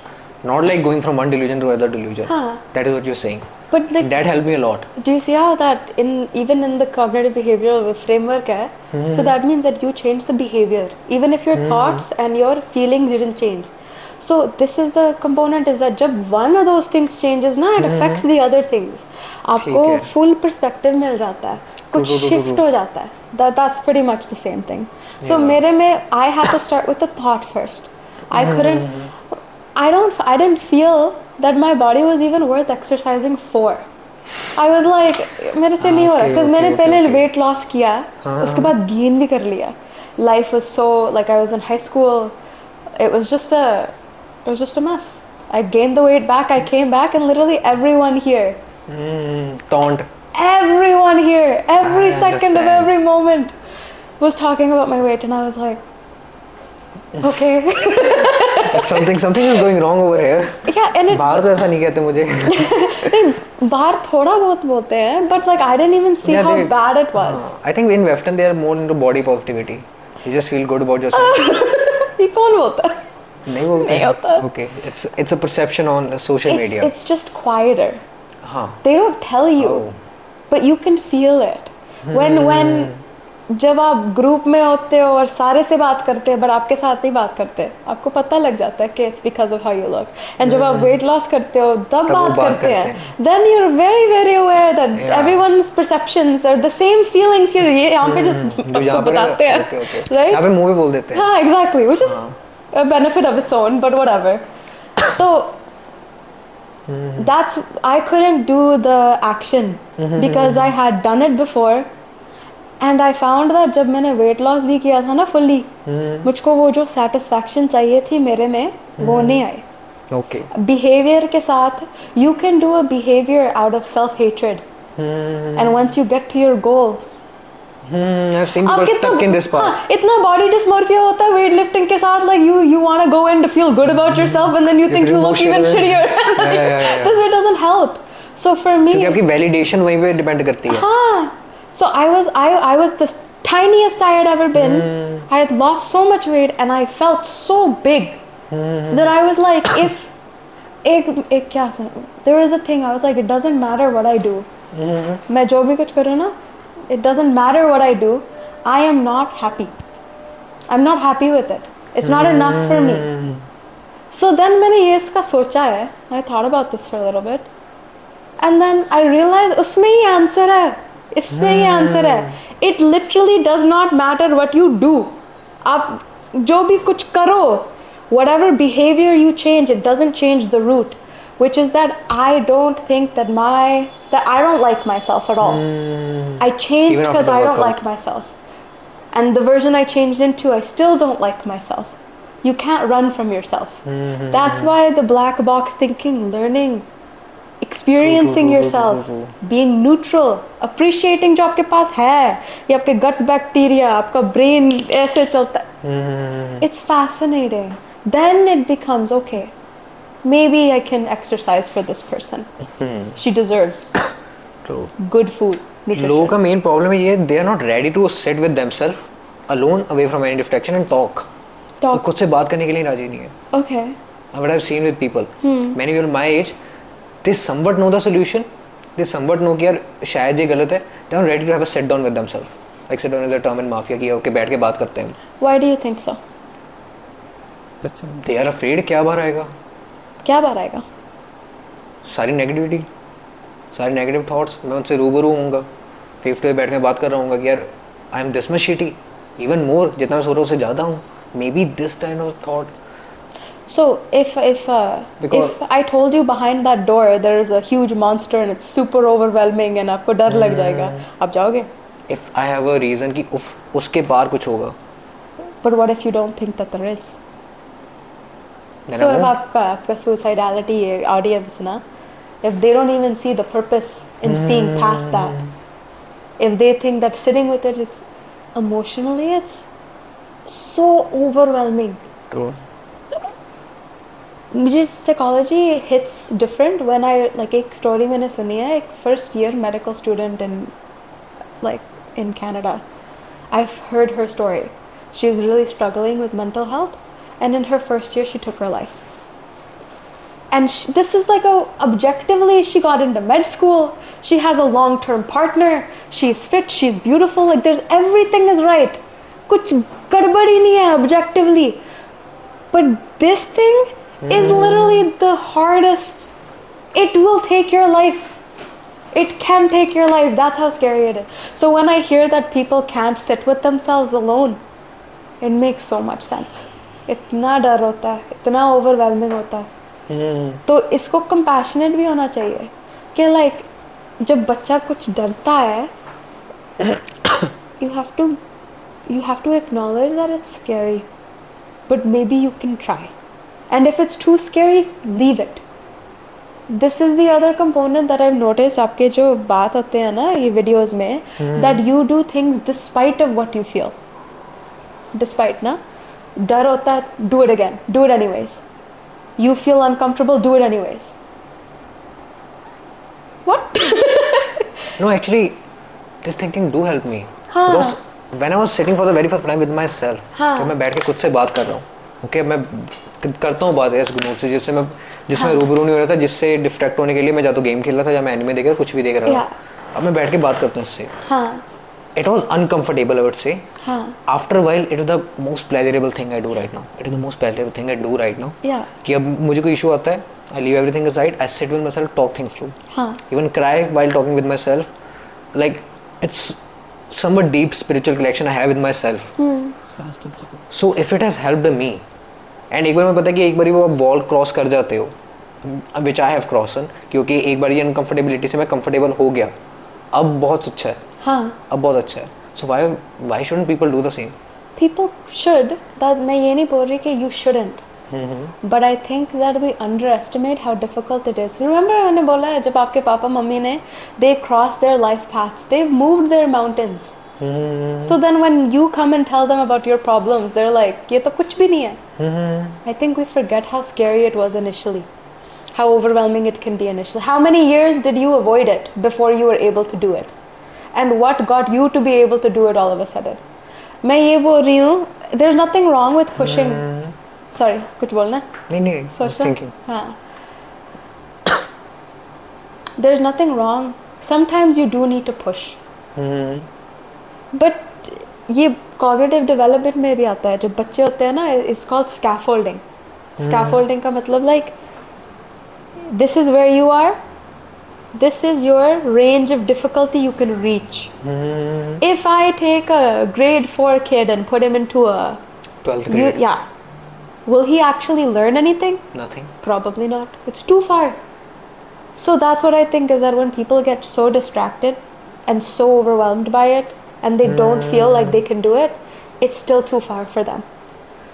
Not like going from one delusion to another delusion. That is what you're saying. But like, that helped me a lot. Do you see how that even in the cognitive behavioral framework hai, so that means that you change the behavior even if your thoughts and your feelings didn't change. So this is the component, is that जब one of those things changes ना, it affects the other things. आपको full perspective मिल जाता है, कुछ shift हो जाता है. That's pretty much the same thing. So मेरे में I had to start with the thought first. I couldn't. I didn't feel that my body was even worth exercising for. I was like मेरे से नहीं हो रहा, because मैंने पहले weight loss किया, उसके बाद gain भी कर लिया. Life was so, like I was in high school, it was just a mess. I gained the weight back, I came back, and literally everyone here, taunt, everyone here, every second of every moment was talking about my weight, and I was like, okay. something is going wrong over here. Yeah, and बाहर तो ऐसा नहीं कहते मुझे. नहीं, बाहर थोड़ा बहुत बोलते हैं, but like I didn't even see how bad it was. I think in Western they are more into body positivity. You just feel good about yourself. ये कौन बोलता है? नहीं बोलते. नहीं होता. Okay, it's a perception on social media. It's just quieter. They don't tell you, but you can feel it. When जब आप ग्रुप में होते हो और सारे से बात करते हैं, बट आपके साथ नहीं बात करते, आपको पता लग जाता है कि it's because of how you look. And जब आप weight loss करते हो, तब बात करते हैं. Then you're very very aware that everyone's perceptions are the same feelings here. ये यहाँ पे just आपको बताते हैं, right? यहाँ पे मुँह पे बोल देते हैं. हाँ, exactly, which is a benefit of its own, but whatever. So that's, I couldn't do the action because I had done it before. And I found that जब मैंने weight loss भी किया था ना fully, मुझको वो जो satisfaction चाहिए थी मेरे में, वो नहीं आई. Okay. Behavior के साथ, you can do a behavior out of self-hatred. And once you get to your goal, I've seen people stuck in this part. इतना body dysmorphia होता है weightlifting के साथ, like you want to go in to feel good about yourself, and then you think you look even shittier. This it doesn't help. So for me, क्योंकि आपकी validation वहीं पे depend करती है. हाँ. So I was the tiniest I had ever been. I had lost so much weight and I felt so big that I was like, there was a thing, I was like, it doesn't matter what I do. मैं जो भी कुछ करूँ ना, it doesn't matter what I do, I am not happy. I'm not happy with it. It's not enough for me. So then मैंने ये इसका सोचा है, I thought about this for a little bit, and then I realized उसमें ही answer है. इसमें ही answer है. It literally does not matter what you do. आप जो भी कुछ करो, whatever behavior you change, it doesn't change the root, which is that I don't think that I don't like myself at all. I changed because I don't like myself, and the version I changed into, I still don't like myself. You can't run from yourself. That's why the black box thinking, learning, experiencing yourself, being neutral, appreciating जो आपके पास है, ये आपके gut bacteria, आपका brain ऐसे चलता है. It's fascinating. Then it becomes okay. Maybe I can exercise for this person. She deserves good food. nutrition. लोगों का मेन प्रॉब्लम है ये, they are not ready to sit with themselves alone away from any distraction and talk. वो खुद से बात करने के लिए राजी नहीं है. Okay. What I've seen with people, many people my age, they somewhat know the solution, they somewhat know कि यार शायद ये गलत है, they are ready to have a sit down with themselves. Like sit down is a term in mafia कि okay बैठ के बात करते हैं. Why do you think so? They are afraid क्या बाहर आएगा? क्या बाहर आएगा? सारी नेगेटिविटी, सारे नेगेटिव थॉट्स, मैं उनसे रूबरू होऊंगा, फेस टू फेस बैठ के बात कर रहा हूँ कि यार I am this much shitty, even more, जितना मैं सोच रहा हूँ उससे ज़्यादा हूँ, maybe this kind of thought. So if I told you behind that door there is a huge monster and it's super overwhelming and आपको डर लग जाएगा, आप जाओगे? If I have a reason कि उसके पार कुछ होगा. But what if you don't think that there is? Then So I if won't. आपका suicidality audience ना, if they don't even see the purpose in seeing past that, if they think that sitting with it, it's emotionally it's so overwhelming. True. मुझे psychology hits different when I like एक story मैंने सुनी है, एक first year medical student in Canada. I've heard her story. She was really struggling with mental health, and in her first year she took her life. And this is like objectively she got into med school, she has a long-term partner, she's fit, she's beautiful, like there's everything is right, कुछ गड़बड़ ही नहीं है objectively, but this thing is literally the hardest. It will take your life. It can take your life. That's how scary it is. So when I hear that people can't sit with themselves alone, it makes so much sense. इतना डर होता है, इतना overwhelming होता है. तो इसको compassionate भी होना चाहिए कि like जब बच्चा कुछ डरता है, you have to acknowledge that it's scary, but maybe you can try. And if it's too scary, leave it. This is the other component that I've noticed. आपके जो बात होते हैं ना ये videos में, that you do things despite of what you feel. Despite ना, डर होता है, do it again, do it anyways. You feel uncomfortable, do it anyways. What? No, actually, this thinking do help me. Because when I was sitting for the very first time with myself, कि मैं बैठ के खुद से बात कर रहा हूँ, okay, मैं करता हूँ बात ऐसे मूड से जिसमें रूबरू नहीं हो रहा था, जिससे डिस्ट्रैक्ट होने के लिए मैं या तो गेम खेल रहा था या मैं एनिमे देख रहा कुछ भी देख रहा था. अब मैं बैठ के बात करता हूँ इससे. It was uncomfortable, I would say. After a while, it is the most pleasurable thing I do right now. It is the most pleasurable thing I do right now. कि अब मुझे कोई issue आता है, I leave everything aside, I sit with myself, talk things through. Even cry while talking with myself. Like it's somewhat deep spiritual connection I have with myself. So if it has helped me, and एक बार मैं पता है कि एक बारी वो आप wall cross कर जाते हो, which I have crossed, क्योंकि एक बारी ये uncomfortability से मैं comfortable हो गया, अब बहुत अच्छा है. अब बहुत अच्छा है. So why shouldn't people do the same? People should, but मैं ये नहीं बोल रही कि you shouldn't. But I think that we underestimate how difficult it is. Remember मैंने बोला है जब आपके पापा मम्मी ने they crossed their life paths, they've moved their mountains. So then when you come and tell them about your problems, they're like ये तो कुछ भी नहीं है. I think we forget how scary it was initially, how overwhelming it can be initially. How many years did you avoid it before you were able to do it? And what got you to be able to do it all of a sudden? मैं ये बोल रही हूँ, there's nothing wrong with pushing. Sorry, कुछ बोलना? नहीं, just thinking. हाँ. There's nothing wrong. Sometimes you do need to push. But ये cognitive development में भी आता है. जब बच्चे होते हैं ना, it's called scaffolding. Scaffolding का मतलब like, this is where you are. This is your range of difficulty you can reach. If I take a grade 4 kid and put him into a 12th grade, will he actually learn anything? Nothing. Probably not. It's too far. So that's what I think is that when people get so distracted and so overwhelmed by it and they don't feel like they can do it, it's still too far for them.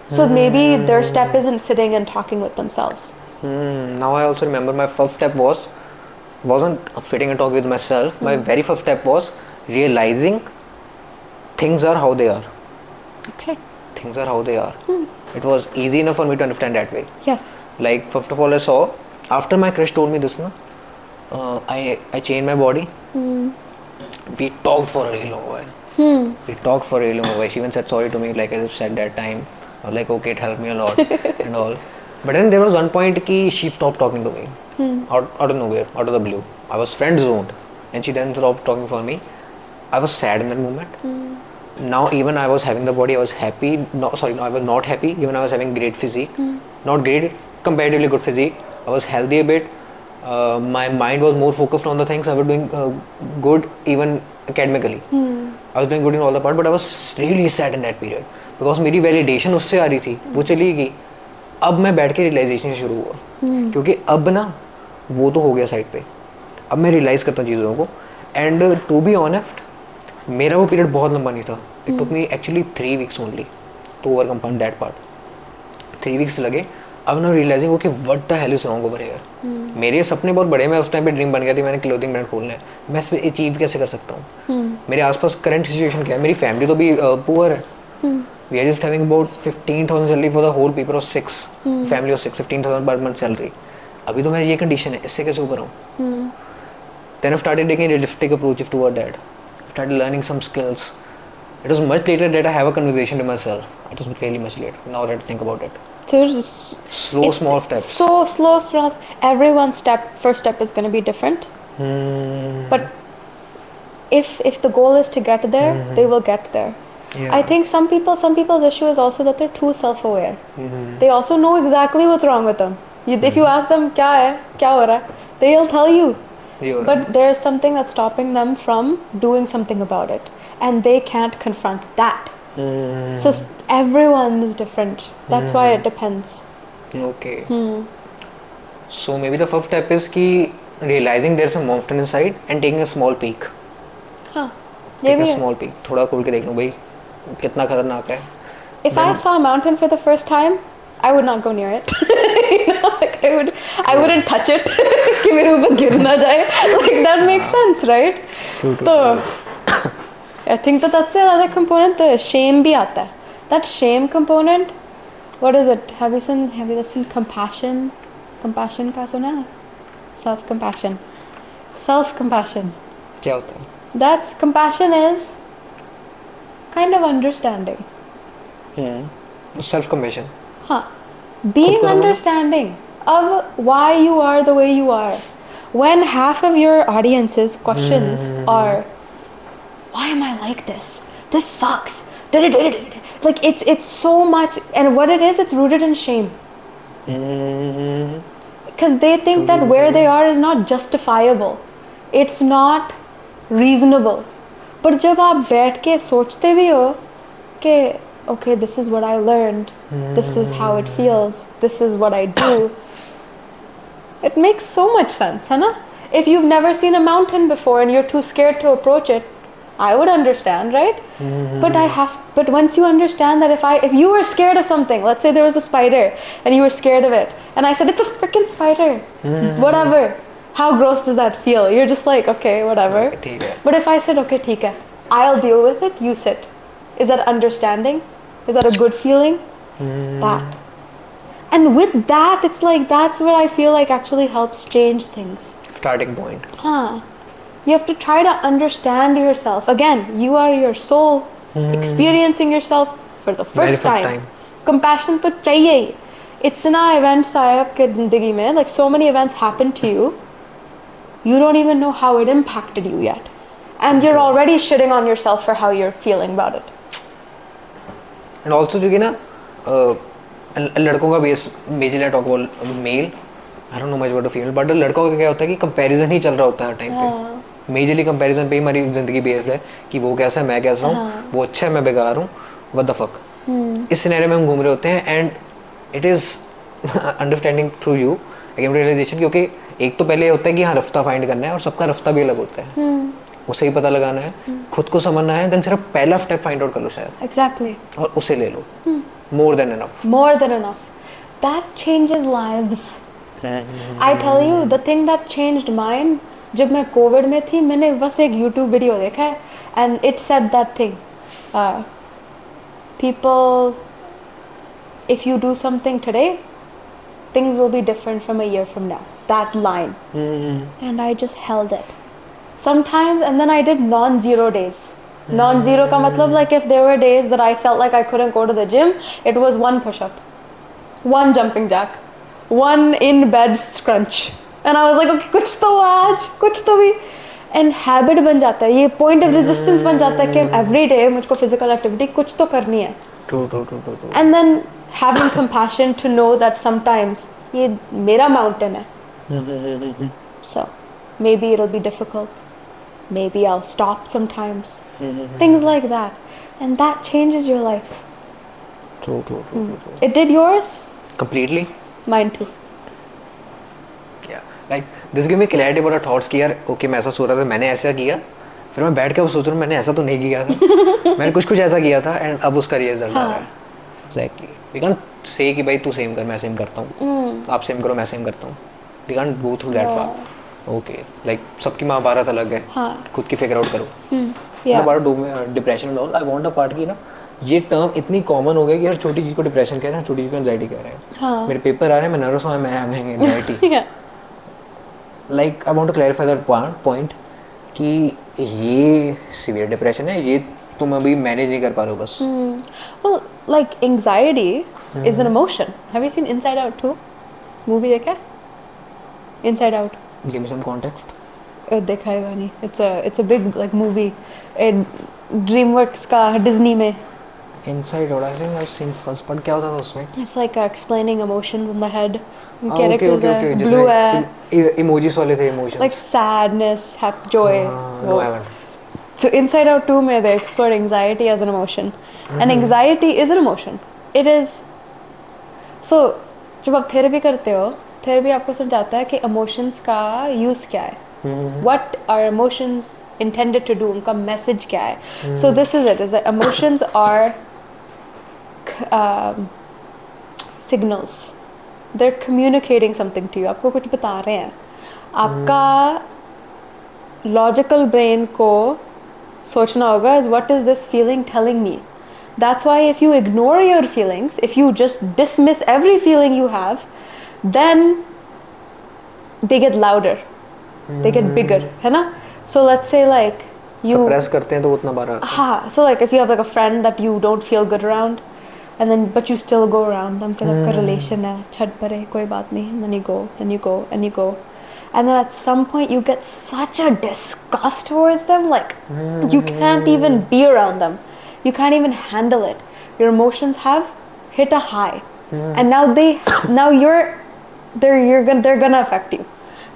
So maybe their step isn't sitting and talking with themselves. Now I also remember my first step wasn't sitting and talking with myself. My very first step was realizing things are how they are. Okay. Things are how they are. It was easy enough for me to understand that way. Yes. Like first of all, I saw after my crush told me this, I changed my body. we talked for a really long while. We talked for a really long while. She even said sorry to me, like as I said that time. I was like, okay, it helped me a lot and all. But then there was one point ki she stopped talking to me out of nowhere, out of the blue. I was friend zoned, and she then stopped talking for me. I was sad in that moment. Now even I was having the body, I was happy. No, I was not happy. Even I was having great physique, not great, comparatively good physique. I was healthy a bit. My mind was more focused on the things. I was doing good even academically. I was doing good in all the part, but I was really sad in that period because मेरी validation उससे आ रही थी, वो चली गई. अब मैं बैठ के realization शुरू हुआ, क्योंकि अब ना वो तो हो गया साइड पे. अब मैं realize करता हूँ चीज़ों को. And to be honest, मेरा वो period बहुत लंबा नहीं था. It took me actually 3 weeks only to overcome that part. 3 weeks लगे. अब ना realising okay what the hell is wrong over here. मेरे सपने बहुत बड़े, मैं उस टाइम पे ड्रीम बन गया थी, मैंने क्लोथिंग ब्रांड खोलना है. मैं इस पे अचीव कैसे कर सकता हूँ? मेरे आसपास करंट सिचुएशन क्या है? मेरी फैमिली तो भी पुअर है. We are just having about 15,000 salary for the whole people of 6 family of 6, 15,000 per month salary. अभी तो मेरी ये कंडीशन है, इससे कैसे ऊपर आऊँ? Then I started taking realistic approaches toward that. I started learning some skills. It was much later that I have a conversation with myself. It was really much later. Now that I think about it. So Slow, small steps. So slow, small. Everyone's first step is going to be different. But if the goal is to get there, they will get there. Yeah. I think some people's issue is also that they're too self-aware. They also know exactly what's wrong with them. If you ask them, kya ho raha hai, they'll tell you. But there's something that's stopping them from doing something about it, and they can't confront that. So everyone is different. That's why it depends. Okay. So maybe the first step is ki realizing there's a monster inside and taking a small peek. हाँ, ये Take भी a है. small peek. थोड़ा खोल के देख लो भाई कितना खतरनाक है. If I saw a mountain for the first time, I would not go near it. You know, like I wouldn't touch it. कि मेरे ऊपर गिर ना जाए. Like that makes sense, right? तो I think that's another component. The shame भी आता है. That shame component. What is it? Have you listened? Compassion. Compassion का सुना है? Self-compassion. Self-compassion. क्या होता है? That's compassion is kind of understanding. Self-compassion. Huh. Being understanding of why you are the way you are. When half of your audience's questions are, why am I like this? This sucks. Like it's so much, and what it is, it's rooted in shame. Because they think that where they are is not justifiable. It's not reasonable. But जब आप बैठ के सोचते भी हो कि okay, this is what I learned, this is how it feels, this is what I do, it makes so much sense, है ना? If you've never seen a mountain before and you're too scared to approach it, I would understand, right? But once you understand that if you were scared of something, let's say there was a spider and you were scared of it, and I said, it's a freaking spider, whatever, how gross does that feel? You're just like, okay, whatever. But if I said, okay, ठीक है, I'll deal with it, you sit. Is that understanding? Is that a good feeling? That. And with that, it's like that's where I feel like actually helps change things. Starting point. You have to try to understand yourself. Again, you are your soul experiencing yourself for the first time. Compassion तो चाहिए ही. इतना events आए आपके जिंदगी में, like so many events happen to you. You don't even know how it impacted you yet. And you're already shitting on yourself for how you're feeling about it. And also जो कि ना लड़कों का basically I talk about male, I don't know much about the female, but लड़कों का क्या होता है कि comparison ही चल रहा होता है हर टाइम पे. Majorly comparison पे ही हमारी जिंदगी based है कि वो कैसा है, मैं कैसा हूँ, वो अच्छा है, मैं बेकार हूँ, what the fuck. इस सिनेरियो में हम घूम रहे होते हैं and it is understanding through you, I came to realization, क्योंकि एक तो पहले होता है कि हाँ रास्ता फाइंड करना है और सबका रास्ता भी अलग होता है. उसे ही पता लगाना है, खुद को समझना है, देन सिर्फ पहला स्टेप फाइंड आउट कर लो शायद. Exactly. और उसे ले लो. More than enough. More than enough. That changes lives. I tell you, the thing that changed mine, जब मैं कोविड में थी, मैंने बस एक YouTube वीडियो देखा है, and it said that thing. People, if you do something today, things will be different from a year from now. That line. And I just held it. sometimes, and then I did non-zero days. Non-zero ka matlab, like if there were days that I felt like I couldn't go to the gym, it was 1 push-up, 1 jumping jack, 1 in-bed scrunch, and I was like, okay, kuch to aaj, kuch to bhi. And habit ban jata hai, ye point of resistance ban jata hai कि every day मुझको physical activity कुछ तो करनी है. True. And then having compassion to know that sometimes ये मेरा mountain है. So maybe it'll be difficult. Maybe I'll stop sometimes. Things like that. And that changes your life. True. It did yours? Completely. Mine too. Yeah. Like this give me clarity about our thoughts कि यार okay मैं ऐसा सोच रहा था, मैंने ऐसा किया, फिर मैं बैठ के अब सोच रहा हूँ मैंने ऐसा तो नहीं किया था. मैंने कुछ ऐसा किया था and अब उसका रिजल्ट आ रहा है. Exactly. We can't say कि भाई तू सेम कर मैं सेम करता हूँ, आप सेम करो मैं सेम करता हूँ. We can't go through that path. Okay. Like सबकी महाभारत अलग है. खुद की फिगर आउट करो. About depression and all, I want a part की ना ये टर्म इतनी कॉमन हो गई कि हर छोटी चीज को डिप्रेशन कह रहे हैं, छोटी चीज को एंजाइटी कह रहे हैं. मेरे पेपर आ रहे हैं, मैं नर्वस हूँ, मैं having anxiety. Like I want to clarify that point कि ये severe depression है, ये तुम अभी मैनेज नहीं कर पा रहे हो बस. Well, like anxiety is an emotion. Have you seen Inside Out 2? Movie देखा? Inside Out. Give me some context. देखा है नहीं. It's a big like movie. DreamWorks का Disney में. Inside Out. I think I've seen first part. क्या होता था उसमें? It's like explaining emotions in the head. Characters okay. Blue है. Emojis वाले थे emotions. Like sadness, joy. No, I haven't. So Inside Out 2 में they explore anxiety as an emotion. And anxiety is an emotion. It is. So जब आप therapy करते हो, therapy आपको समझाता है कि emotions का use क्या है. What are emotions intended to do? उनका message क्या है? So this is it. Is that emotions are signals. They're communicating something to you. आपको कुछ बता रहे हैं. आपका logical brain को सोचना होगा is what is this feeling telling me? That's why if you ignore your feelings, if you just dismiss every feeling you have, then they get louder. They get bigger, है ना? So let's say like you suppress करते हैं तो उतना बारा. हाँ. So like if you have like a friend that you don't feel good around, and then but you still go around them till आपका relation है, छट परे कोई बात नहीं, and then you go and you go and you go, and then at some point you get such a disgust towards them, like you can't even be around them, you can't even handle it. Your emotions have hit a high, and now they're gonna affect you.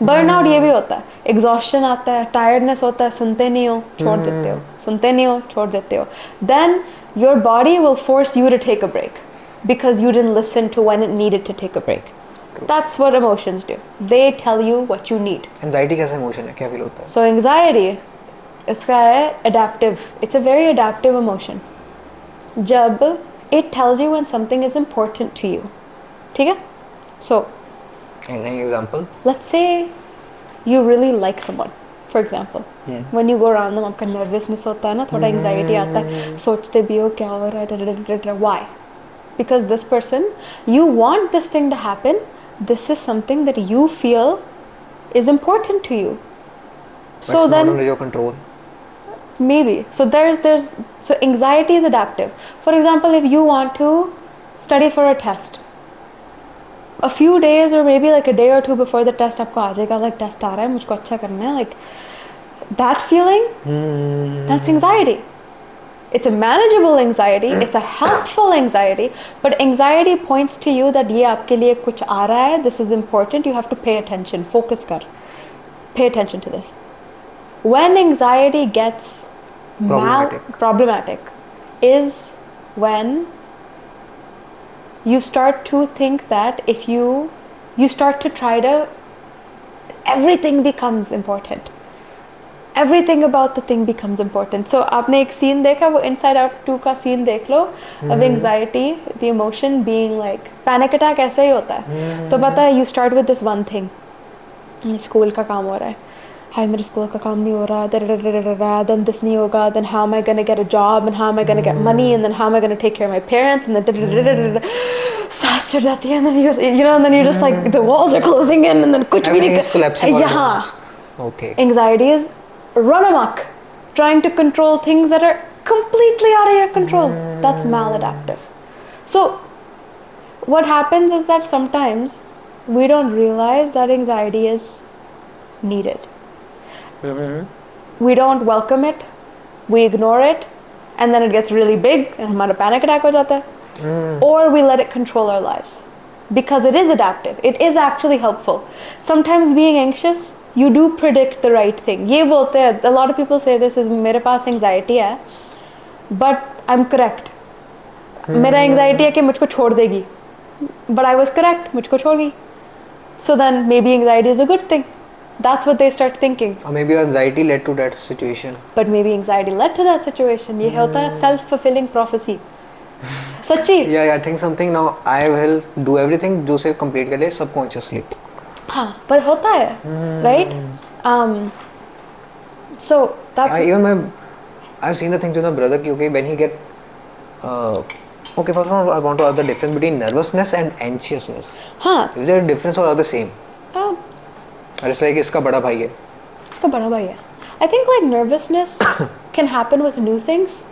Burnout ये भी होता है, exhaustion आता है, tiredness होता है, सुनते नहीं हो, छोड़ देते हो, सुनते नहीं हो, छोड़ देते हो. Then your body will force you to take a break because you didn't listen to when it needed to take a break. That's what emotions do. They tell you what you need. Anxiety कैसा emotion है, क्या feel होता है? So anxiety, इसका है adaptive. It's a very adaptive emotion. जब it tells you when something is important to you, ठीक है? So Any example? let's say you really like someone, for example. When you go around them, आपका nervousness होता है ना, थोड़ा anxiety आता है, सोचते भी हो क्या हो रहा है, why? Because this person, you want this thing to happen, this is something that you feel is important to you. So it's then not under your control. Maybe. So so anxiety is adaptive. For example, if you want to study for a test, a few days or maybe like a day or two before the test आपको आ जाएगा, like test आ रहा है, मुझको अच्छा करना है, like that feeling, that's anxiety. It's a manageable anxiety, it's a helpful anxiety, but anxiety points to you that ये आपके लिए कुछ आ रहा है, this is important, you have to pay attention, focus कर, pay attention to this. When anxiety gets problematic is when you start to think that if you start to try to, everything becomes important. Everything about the thing becomes important. So आपने एक scene देखा, वो Inside Out 2 का scene देख लो, of anxiety, the emotion being like, panic attack ऐसा ही होता है. तो पता है, you start with this one thing, school का काम हो रहा है, हाय मेरे स्कूल का काम नहीं हो रहा, then this नहीं होगा, then how am I going to get a job, and how am I going to get money, and then how am I going to take care of my parents, and then सांस चढ़ जाती है, and then you know, and then you're just like the walls are closing in, and then कुछ भी नहीं कर. Everything is collapsing. यहाँ Okay. Anxiety is run amok, trying to control things that are completely out of your control. That's maladaptive. So what happens is that sometimes we don't realize that anxiety is needed. We don't welcome it, we ignore it, and then it gets really big and हमारा panic attack हो जाता है. Or we let it control our lives. Because it is adaptive, it is actually helpful. Sometimes being anxious, you do predict the right thing. ये बोलते हैं, a lot of people say this is मेरे पास anxiety है, but I'm correct. मेरा anxiety है कि मुझको छोड़ देगी. But I was correct, मुझको छोड़ गई. So then maybe anxiety is a good thing. That's what they start thinking. Or maybe anxiety led to that situation. But maybe anxiety led to that situation. ये होता है self-fulfilling prophecy. सच्ची? Yeah, I think something now I will do everything जो से complete कर ले subconsciously. हाँ, पर होता है, right? So that's. I've seen the things with my brother क्योंकि when he get okay, first of all I want to ask the difference between nervousness and anxiousness. हाँ. Is there a difference or are they same? It's like इसका बड़ा भाई है. इसका बड़ा भाई है. I think like nervousness can happen with new things,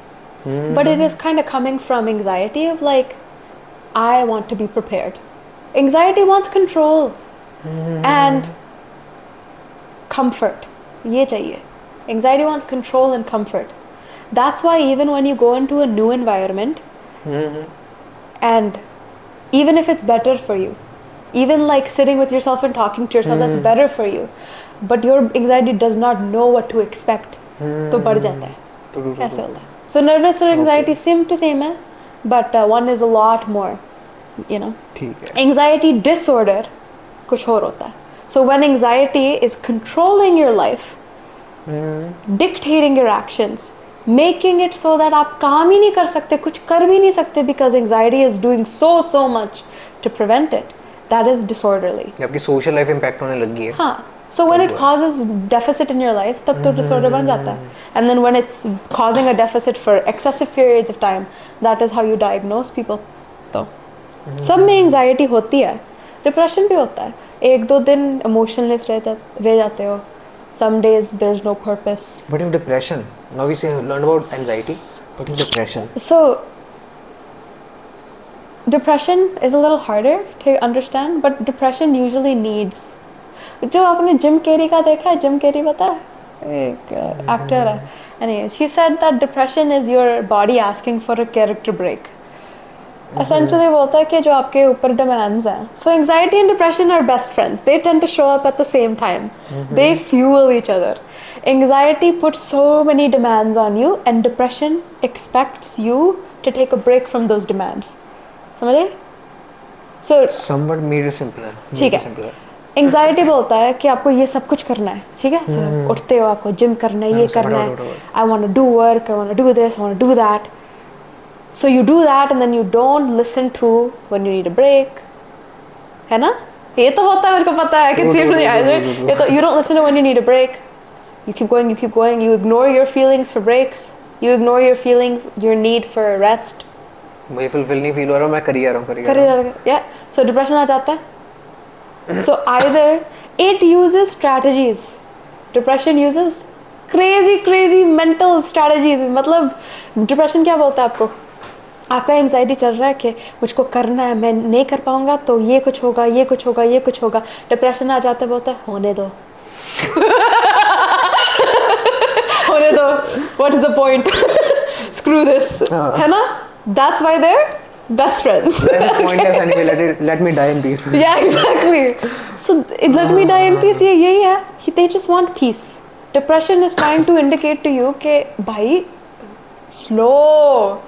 but it is kind of coming from anxiety of like, I want to be prepared. Anxiety wants control and comfort. ये चाहिए. Anxiety wants control and comfort. That's why even when you go into a new environment, and even if it's better for you, even like sitting with yourself and talking to yourself, that's better for you, but your anxiety does not know what to expect, तो बढ़ जाता है. ऐसे होता है. So nervous और anxiety same to same है, but one is a lot more, you know. Anxiety disorder कुछ और होता है. So when anxiety is controlling your life, dictating your actions, making it so that आप काम ही नहीं कर सकते, कुछ कर भी नहीं सकते, because anxiety is doing so much to prevent it, that is disorderly. आपकी social life impact होने लग गई है. हाँ. So when it causes deficit in your life, तब तो disorder बन जाता है. And then when it's causing a deficit for excessive periods of time, that is how you diagnose people. तो सब में anxiety होती है. Depression भी होता है. एक दो दिन emotionless रह जाते हो. Some days there's no purpose. What is depression? Now we learned about anxiety. What is depression? So depression is a little harder to understand, but depression usually needs. जो आपने जिम कैरी का देखा है, Jim Carrey पता है, एक actor है. Anyways, he said that depression is your body asking for a character break. Essentially बोलता है कि जो आपके ऊपर demands हैं. So anxiety and depression are best friends. They tend to show up at the same time. They fuel each other. Anxiety puts so many demands on you, and depression expects you to take a break from those demands. समझे? So somewhat made it simpler. ठीक है. Anxiety बोलता है कि आपको ये सब कुछ करना है, ठीक है? So उठते हो, आपको जिम करना है, ये करना है. I want to do work, I want to do this, I want to do that. So you do that and then you don't listen to when you need a break. है ना? ये तो होता है, मेरे को पता है. I can see it from the eyes, right? ये तो you don't listen to when you need a break. You keep going, you keep going. You ignore your feelings for breaks. You ignore your need for rest. मुझे fulfill नहीं feel हो रहा, मैं करी जा रहा हूँ. Yeah. So depression आ जाता है. So either it uses strategies. Depression uses crazy mental strategies. मतलब depression क्या बोलता है आपको? आपका एंजाइटी चल रहा है कि मुझको करना है, मैं नहीं कर पाऊंगा तो ये कुछ होगा, ये कुछ होगा, ये कुछ होगा. डिप्रेशन आ जाता है, बोलता है होने दो. होने दो. What is the point? Screw this. है ना? That's why they're best friends. Pointless anyway. Let me die in peace. Yeah, exactly. So let me die in peace. ये यही है. They just want peace. Depression is trying to indicate to you कि भाई slow.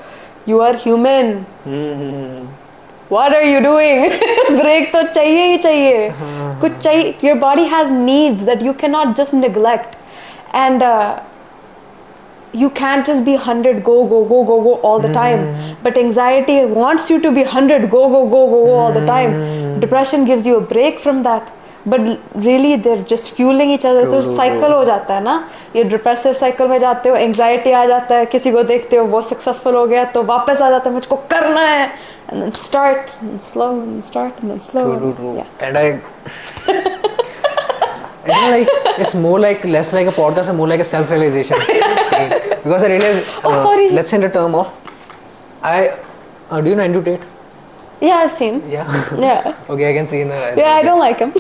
You are human. What are you doing? Break तो चाहिए ही चाहिए. कुछ चाहिए. Your body has needs that you cannot just neglect, and you can't just be 100 go all the time. But anxiety wants you to be 100 go all the time. Depression gives you a break from that. But really they're just fueling each other. तो cycle हो जाता है ना. ये depressive cycle में जाते हो, anxiety आ जाता है, किसी को देखते हो वो successful हो गया तो वापस आ जाता है मुझको करना है, and then start and slow and start and then slow. True. Yeah. And like it's more like less like a podcast and more like a self-realization scene. Because I realized, sorry. let's say in the term of, do you know Andrew Tate? Yeah, I've seen. Yeah. Yeah. Okay, I can see in Yeah, I don't like him.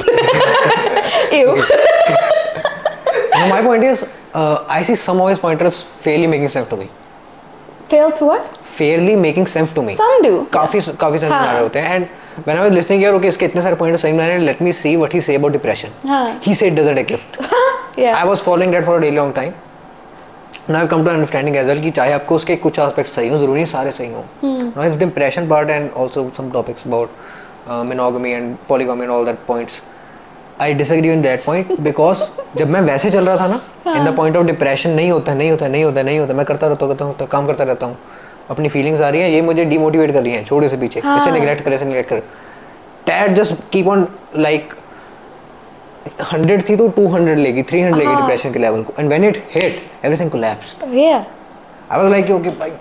Ew. No, my point is, I see some of his pointers fairly making sense to me. Fail to what? Fairly making sense to me. Some do. काफी sense बना रहे होते हैं. And when I was listening here, okay, इसके इतने सारे pointers सही बना रहे हैं. Let me see what he say about depression. He said doesn't exist. Yeah. I was following that for a really long time. Now I've come to understanding as well कि चाहे आपको उसके कुछ aspects सही हो, जरूरी नहीं सारे सही हो. Now his depression part and also some topics about monogamy and polygamy and all that points. I disagree on that point because जब मैं वैसे चल रहा था ना, in the point of depression नहीं होता, मैं करता रहता हूँ, काम करता रहता हूँ. अपनी फीलिंग्स आ रही हैं, ये मुझे डिमोटिवेट कर रही हैं, छोड़ इसे पीछे, इसे नेग्लेक्ट कर. That just keep on like 100 थी तो 200 लेगी, 300 लेगी डिप्रेशन के लेवल को. And when it hit, everything collapsed. Yeah. I was like okay भाई,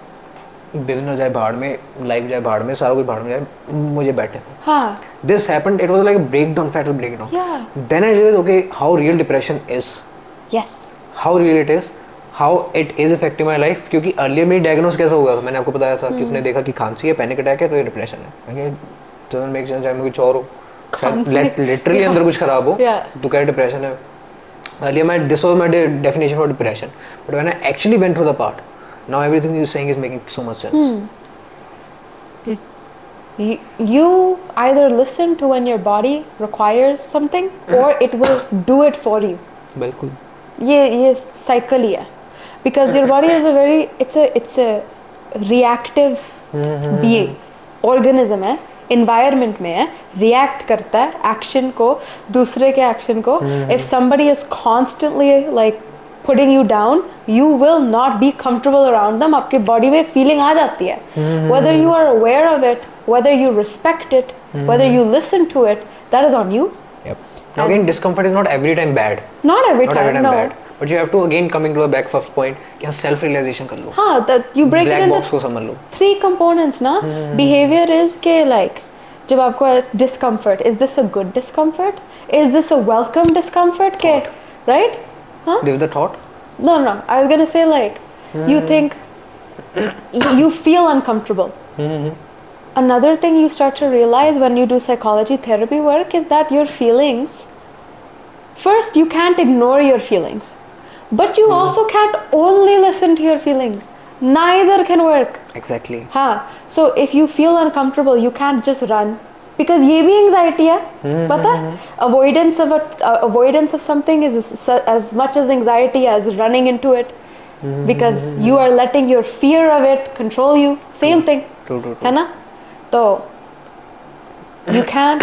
बिजनेस जाए भाड़ में, लाइफ जाए भाड़ में, सारा कुछ भाड़ में जाए, मुझे बैठे. हाँ. This happened. It was like a breakdown, fatal breakdown. Yeah. Then I realized okay, how real depression is. Yes. How real it is. How it is affecting my life. क्योंकि earlier मेरी diagnose कैसा हुआ था, मैंने आपको बताया था कि उसने देखा कि खांसी है, पैनिक अटैक है, तो ये डिप्रेशन है. मैंने कहा doesn't make sense, चाहे मैं कुछ और हो, लिटरली अंदर कुछ खराब हो, तो क्या डिप्रेशन है. Earlier this was my definition for depression. But when I actually went through the part, now everything you're saying is making so much sense. You either listen to when your body requires something or it will do it for you. बिल्कुल. ये cycle ही है. Because your body is it's a reactive being, organism है, environment में है, react करता है action को, दूसरे के action को. If somebody is constantly like putting you down, you will not be comfortable around them. आपके body में feeling आ जाती है. Whether you are aware of it, whether you respect it, whether you listen to it, that is on you. Yep. Now again, discomfort is not every time bad. Not every time, no. Bad. But you have to again coming to the back first point कि हाँ self realization कर लो. हाँ, that you break Black it into box को समझ लो. 3 components ना. Behavior is के like जब आपको discomfort, is this a good discomfort? Is this a welcome discomfort? के right? Huh? This is the thought? No. I was gonna say like you think you feel uncomfortable. Another thing you start to realize when you do psychology therapy work is that your feelings, first you can't ignore your feelings, but you also can't only listen to your feelings. Neither can work. Exactly. हाँ. So if you feel uncomfortable, you can't just run. Because ये भी anxiety है, पता है? Avoidance of something is as much as anxiety as running into it. Because you are letting your fear of it control you. Same thing. True. है ना? तो you can't.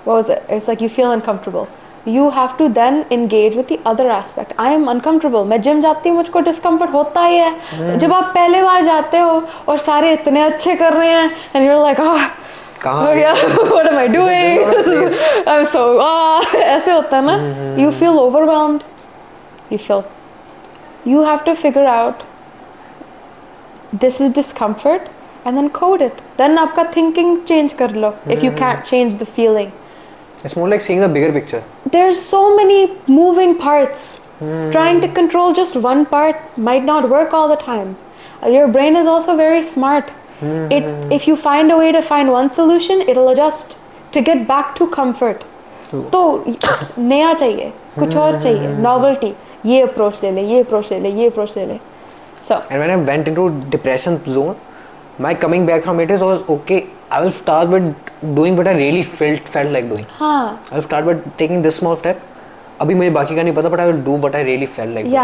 What was it? It's like you feel uncomfortable. You have to then engage with the other aspect. I am uncomfortable. मैं gym जाती हूँ, मुझको discomfort होता ही है. जब आप पहले बार जाते हो और सारे इतने अच्छे कर रहे हैं, and you're like, oh yeah, what am I doing? I'm so ऐसे होता है ना. You feel overwhelmed. You have to figure out this is discomfort and then code it. Then आपका thinking change कर लो if you can't change the feeling. It's more like seeing the bigger picture. There's so many moving parts. Trying to control just one part might not work all the time. Your brain is also very smart. If you find a way to find one solution, it'll adjust to get back to comfort. तो नया चाहिए, कुछ और चाहिए, novelty. ये approach ले ले. So. And when I went into depression zone, my coming back from it was okay. I will start with doing what I really felt like doing. हाँ. I will start with taking this small step. अभी मुझे बाकी का नहीं पता, but I will do what I really felt like doing.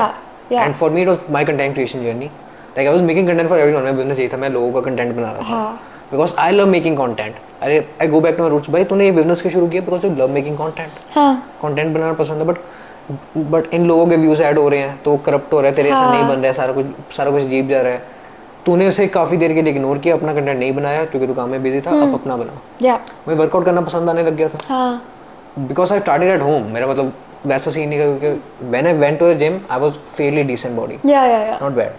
Yeah. And for me, it was my content creation journey. Like I was making content for everyone. मैं business चाहिए था, मैं लोगों का content बना रहा था. Because I love making content. I go back to my roots. भाई तूने ये business क्यों शुरू किया? Because you love making content. हाँ. Content बनाना पसंद है, but इन लोगों के views ऐड हो रहे हैं, तो corrupt हो रहा है, तेरे ऐसा नहीं बन रहा है, सारा कुछ जीप जा रहा है. तूने उसे काफ़ी देर के लिए इग्नोर किया, अपना कंटेंट नहीं बनाया क्योंकि तू काम में बिजी था. अब अपना बना. मुझे वर्कआउट करना पसंद आने लग गया था. Because I started at home. मेरा मतलब वैसा सीन नहीं था क्योंकि when I went to the gym I was fairly decent body, not bad.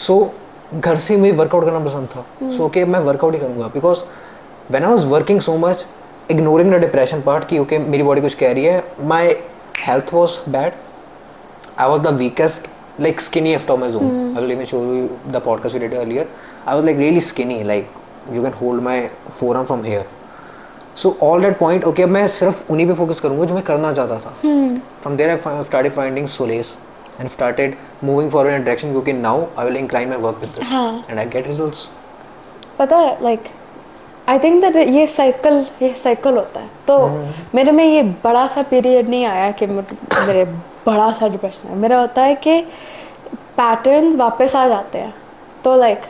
So घर से मुझे वर्कआउट करना पसंद था. सो ओके मैं वर्कआउट ही करूँगा. Because when I was working so much, ignoring the depression part कि ओके मेरी बॉडी कुछ कह रही है, माई health was bad. I was the weakest, like skinniest of my zone. I will even show you the podcast we did earlier. I was like really skinny, like you can hold my forearm from here. So all that point, okay, अब मैं सिर्फ उन्हीं पे focus करूँगा जो मैं करना चाहता था. From there I started finding solace and started moving forward in a direction. Okay, now I will incline my work with this, and I get results. पता है, like I think that ये cycle होता है. तो मेरे में ये बड़ा सा period नहीं आया कि मेरे बड़ा सा डिप्रेशन है. मेरा होता है कि पैटर्न्स वापस आ जाते हैं. तो like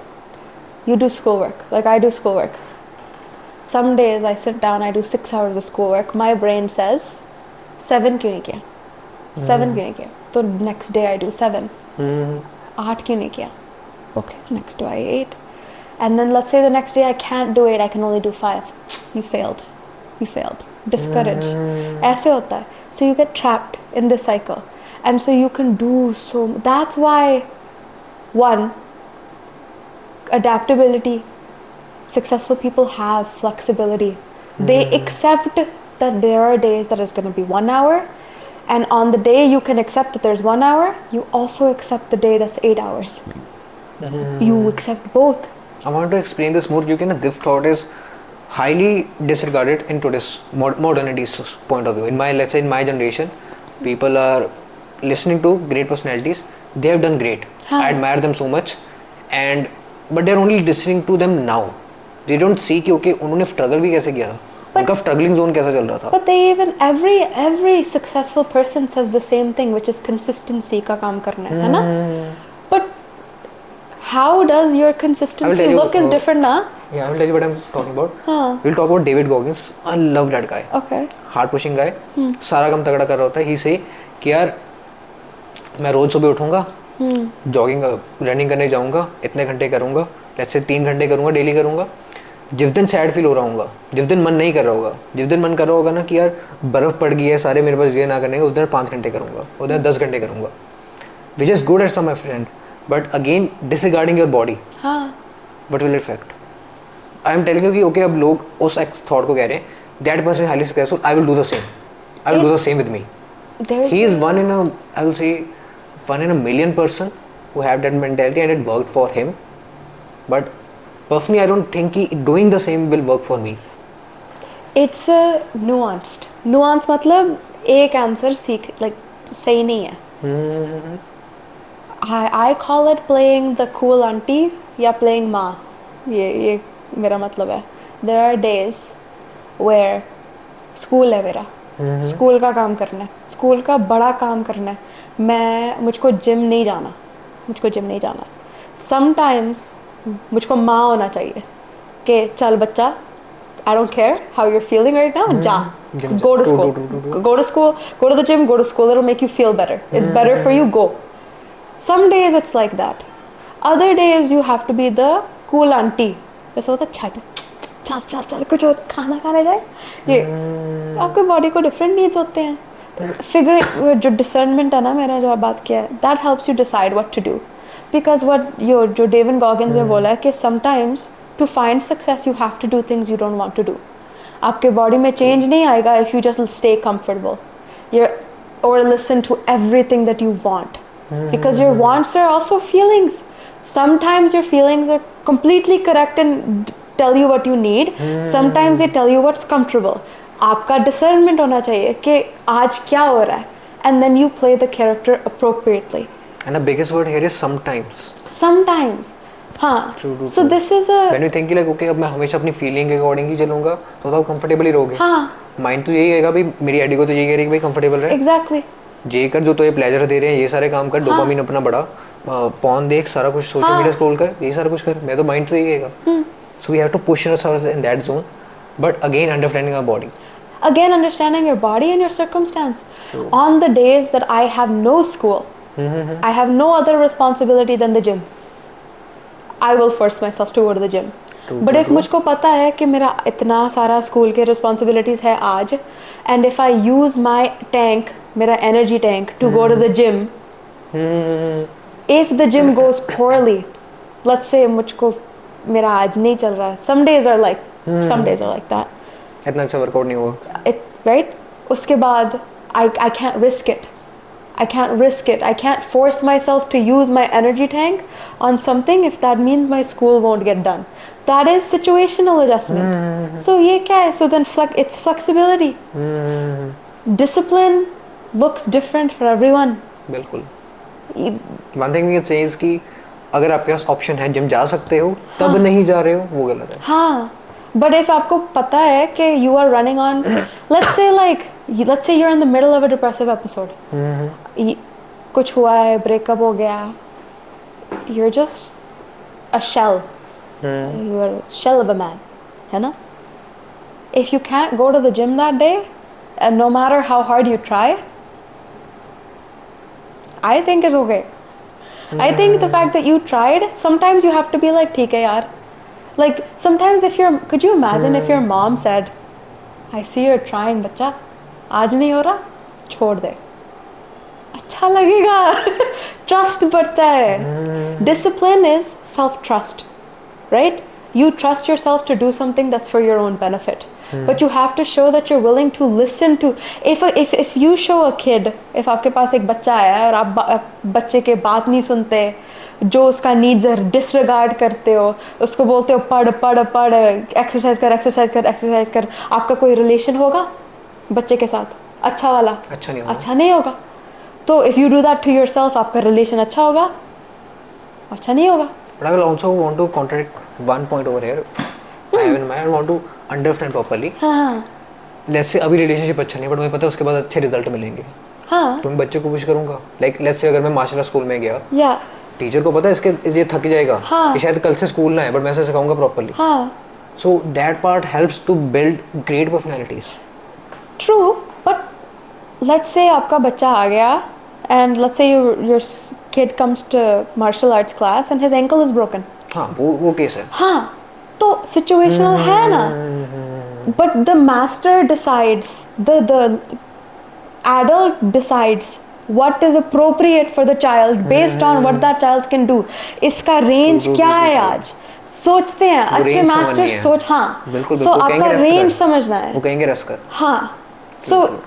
you do school work, like I do school work. Some days I sit down, I do 6 hours of school work. My brain says 7 क्यों नहीं किया, 7 क्यों नहीं किया. तो नेक्स्ट डे आई डू 7. 8 क्यों नहीं किया. Okay, next day I 8. And then let's say the next day I can't do 8, I can only do 5. You failed. Discouraged. ऐसे होता है. So you get trapped in this cycle, and so you can do so. That's why, one, adaptability. Successful people have flexibility. They accept that there are days that is going to be 1 hour, and on the day you can accept that there's 1 hour, you also accept the day that's 8 hours. You accept both. I want to explain this more. You can, this thought is highly disregarded in today's modernity's point of view. Let's say in my generation, people are listening to great personalities. They have done great. I admire them so much, but they're only listening to them now. They don't see कि okay, उन्होंने struggle भी कैसे किया था, उनका struggling zone कैसा चल रहा था. But they even every successful person says the same thing, which is consistency का काम करना है ना? But how does your consistency look is different, na? Yeah, I will tell you what I'm talking about. We'll talk about David Goggins. I love that guy. Okay. Hard pushing guy. सारा काम तगड़ा कर रहा होता है. He say कि यार मैं रोज सुबह उठूंगा, जॉगिंग रनिंग करने जाऊंगा, इतने घंटे करूंगा, let's say 3 घंटे करूंगा, डेली करूंगा. जिस दिन सैड फील हो रहा होगा, जिस दिन मन नहीं कर रहा होगा, जिस दिन मन कर रहा होगा ना कि यार बर्फ पड़ गई है, सारे मेरे पास ये ना करने का, उस दिन 5 घंटे करूंगा, उस दिन 10 घंटे करूंगा. Which is good at some extent. But again, disregarding your body, what will it affect? I am telling you कि okay, अब लोग उस thought को कह रहे हैं, that person is highly successful, I will do the same. I will do the same with me. He is one in a million person who have that mentality, and it worked for him. But personally, I don't think doing the same will work for me. It's nuanced. Nuance मतलब एक answer like सही नहीं है. I call it playing the cool auntie या playing माँ. ये मेरा मतलब है. There are days where school है मेरा. School का काम करना है. School का बड़ा काम करना है. मुझको gym नहीं जाना. Sometimes मुझको माँ होना चाहिए कि चल बच्चा, I don't care how you're feeling right now, जा. Go to school. Go to school. Go to the gym. Go to school. It'll make you feel better. It's better for you. Go. Some days it's like that. Other days you have to be the cool auntie. ऐसा होता है चल कुछ और खाना खाने जाए. ये आपके बॉडी को different needs होते हैं. Figure जो discernment है ना, मेरा जो बात किया है, that helps you decide what to do. Because जो David Goggins ने बोला है कि sometimes to find success you have to do things you don't want to do. आपके बॉडी में change नहीं आएगा if you just stay comfortable. Or listen to everything that you want. Because your wants are also feelings. Sometimes your feelings are completely correct and tell you what you need. Sometimes they tell you what's comfortable. आपका discernment होना चाहिए कि आज क्या हो रहा है, and then you play the character appropriately. And the biggest word here is sometimes. Sometimes. हाँ. True. So this is a. When you think like okay, अब मैं हमेशा अपनी feeling के according ही चलूँगा, तो आप comfortable ही रहोगे. हाँ. Mind तो यही कहेगा भाई, मेरी एडी को तो यही कह रही है कि भाई comfortable रहे. Exactly. ये कर जो तो ये प्लेजर दे रहे हैं, ये सारे काम कर, डोपामिन अपना बढ़ा, पॉन देख, सारा कुछ सोशल मीडिया स्क्रॉल कर, ये सारा कुछ कर. मैं तो माइंड तो यही कहेगा. So we have to push ourselves in that zone, but again understanding our body. Again understanding your body and your circumstance. True. On the days that I have no school, I have no other responsibility than the gym, I will force myself to go to the gym. But if मुझको पता है कि मेरा इतना सारा school के responsibilities है आज, and if I use my tank, मेरा energy tank, to go to the gym, if the gym goes poorly, let's say मुझको मेरा आज नहीं चल रहा है, some days are like that. इतना अच्छा वर्कआउट नहीं हुआ. Right? उसके बाद I can't risk it. I can't risk it. I can't force myself to use my energy tank on something if that means my school won't get done. That is situational adjustment. So ये क्या है? So then it's flexibility. Discipline looks different for everyone. बिल्कुल. One thing we can say is कि अगर आपके पास option है gym जा सकते हो तब नहीं जा रहे हो वो गलत है. हाँ. But if आपको पता है कि you are running on, let's say you're in the middle of a depressive episode. कुछ हुआ है, breakup हो गया. You're just a shell. You are a shell of a man, है ना? If you can't go to the gym that day, and no matter how hard you try, I think it's okay. I think the fact that you tried, sometimes you have to be like, ठीक है यार. Like sometimes could you imagine if your mom said, I see you're trying बच्चा, आज नहीं हो रहा, छोड़ दे. अच्छा लगेगा. Trust बढ़ता है. Discipline is self-trust, right? You trust yourself to do something that's for your own benefit. But you have to show that you're willing to listen to. If you show a kid, if आपके पास एक बच्चा है और आप बच्चे के बात नहीं सुनते, जो उसका नीड्स डिसरिगार्ड करते हो, उसको बोलते हो पढ़ एक्सरसाइज कर, आपका कोई रिलेशन होगा बच्चे के साथ अच्छा वाला? अच्छा नहीं होगा. तो if you do that to yourself, आपका रिलेशन अच्छा होगा? अच्छा नहीं होगा. But I will also want to contradict one point over here. I have in mind, I want to understand properly. हाँ. Let's say अभी रिलेशनशिप अच्छा नहीं, बट मुझे पता है उसके बाद अच्छे रिजल्ट मिलेंगे. हाँ. तो मैं बच्चे को पुश करूँगा. Like let's say अगर मैं मार्शल आर्ट स्कूल में गया, टीचर को पता है ये थक जाएगा, ये शायद कल से स्कूल ना है, बट मैं ऐसे सिखाऊंगा properly. So that part helps to build great personalities. True, but let's say आपका बच्चा आ गया and let's say your kid comes to martial arts class and his ankle is broken. हाँ, वो केस है. हाँ, तो situational है ना. But the master decides, the adult decides what is appropriate for the child based on what that child can do. इसका range क्या है आज? सोचते हैं अच्छे मास्टर सोच. हाँ, so आपका range समझना है. वो कहेंगे रस कर. हाँ, so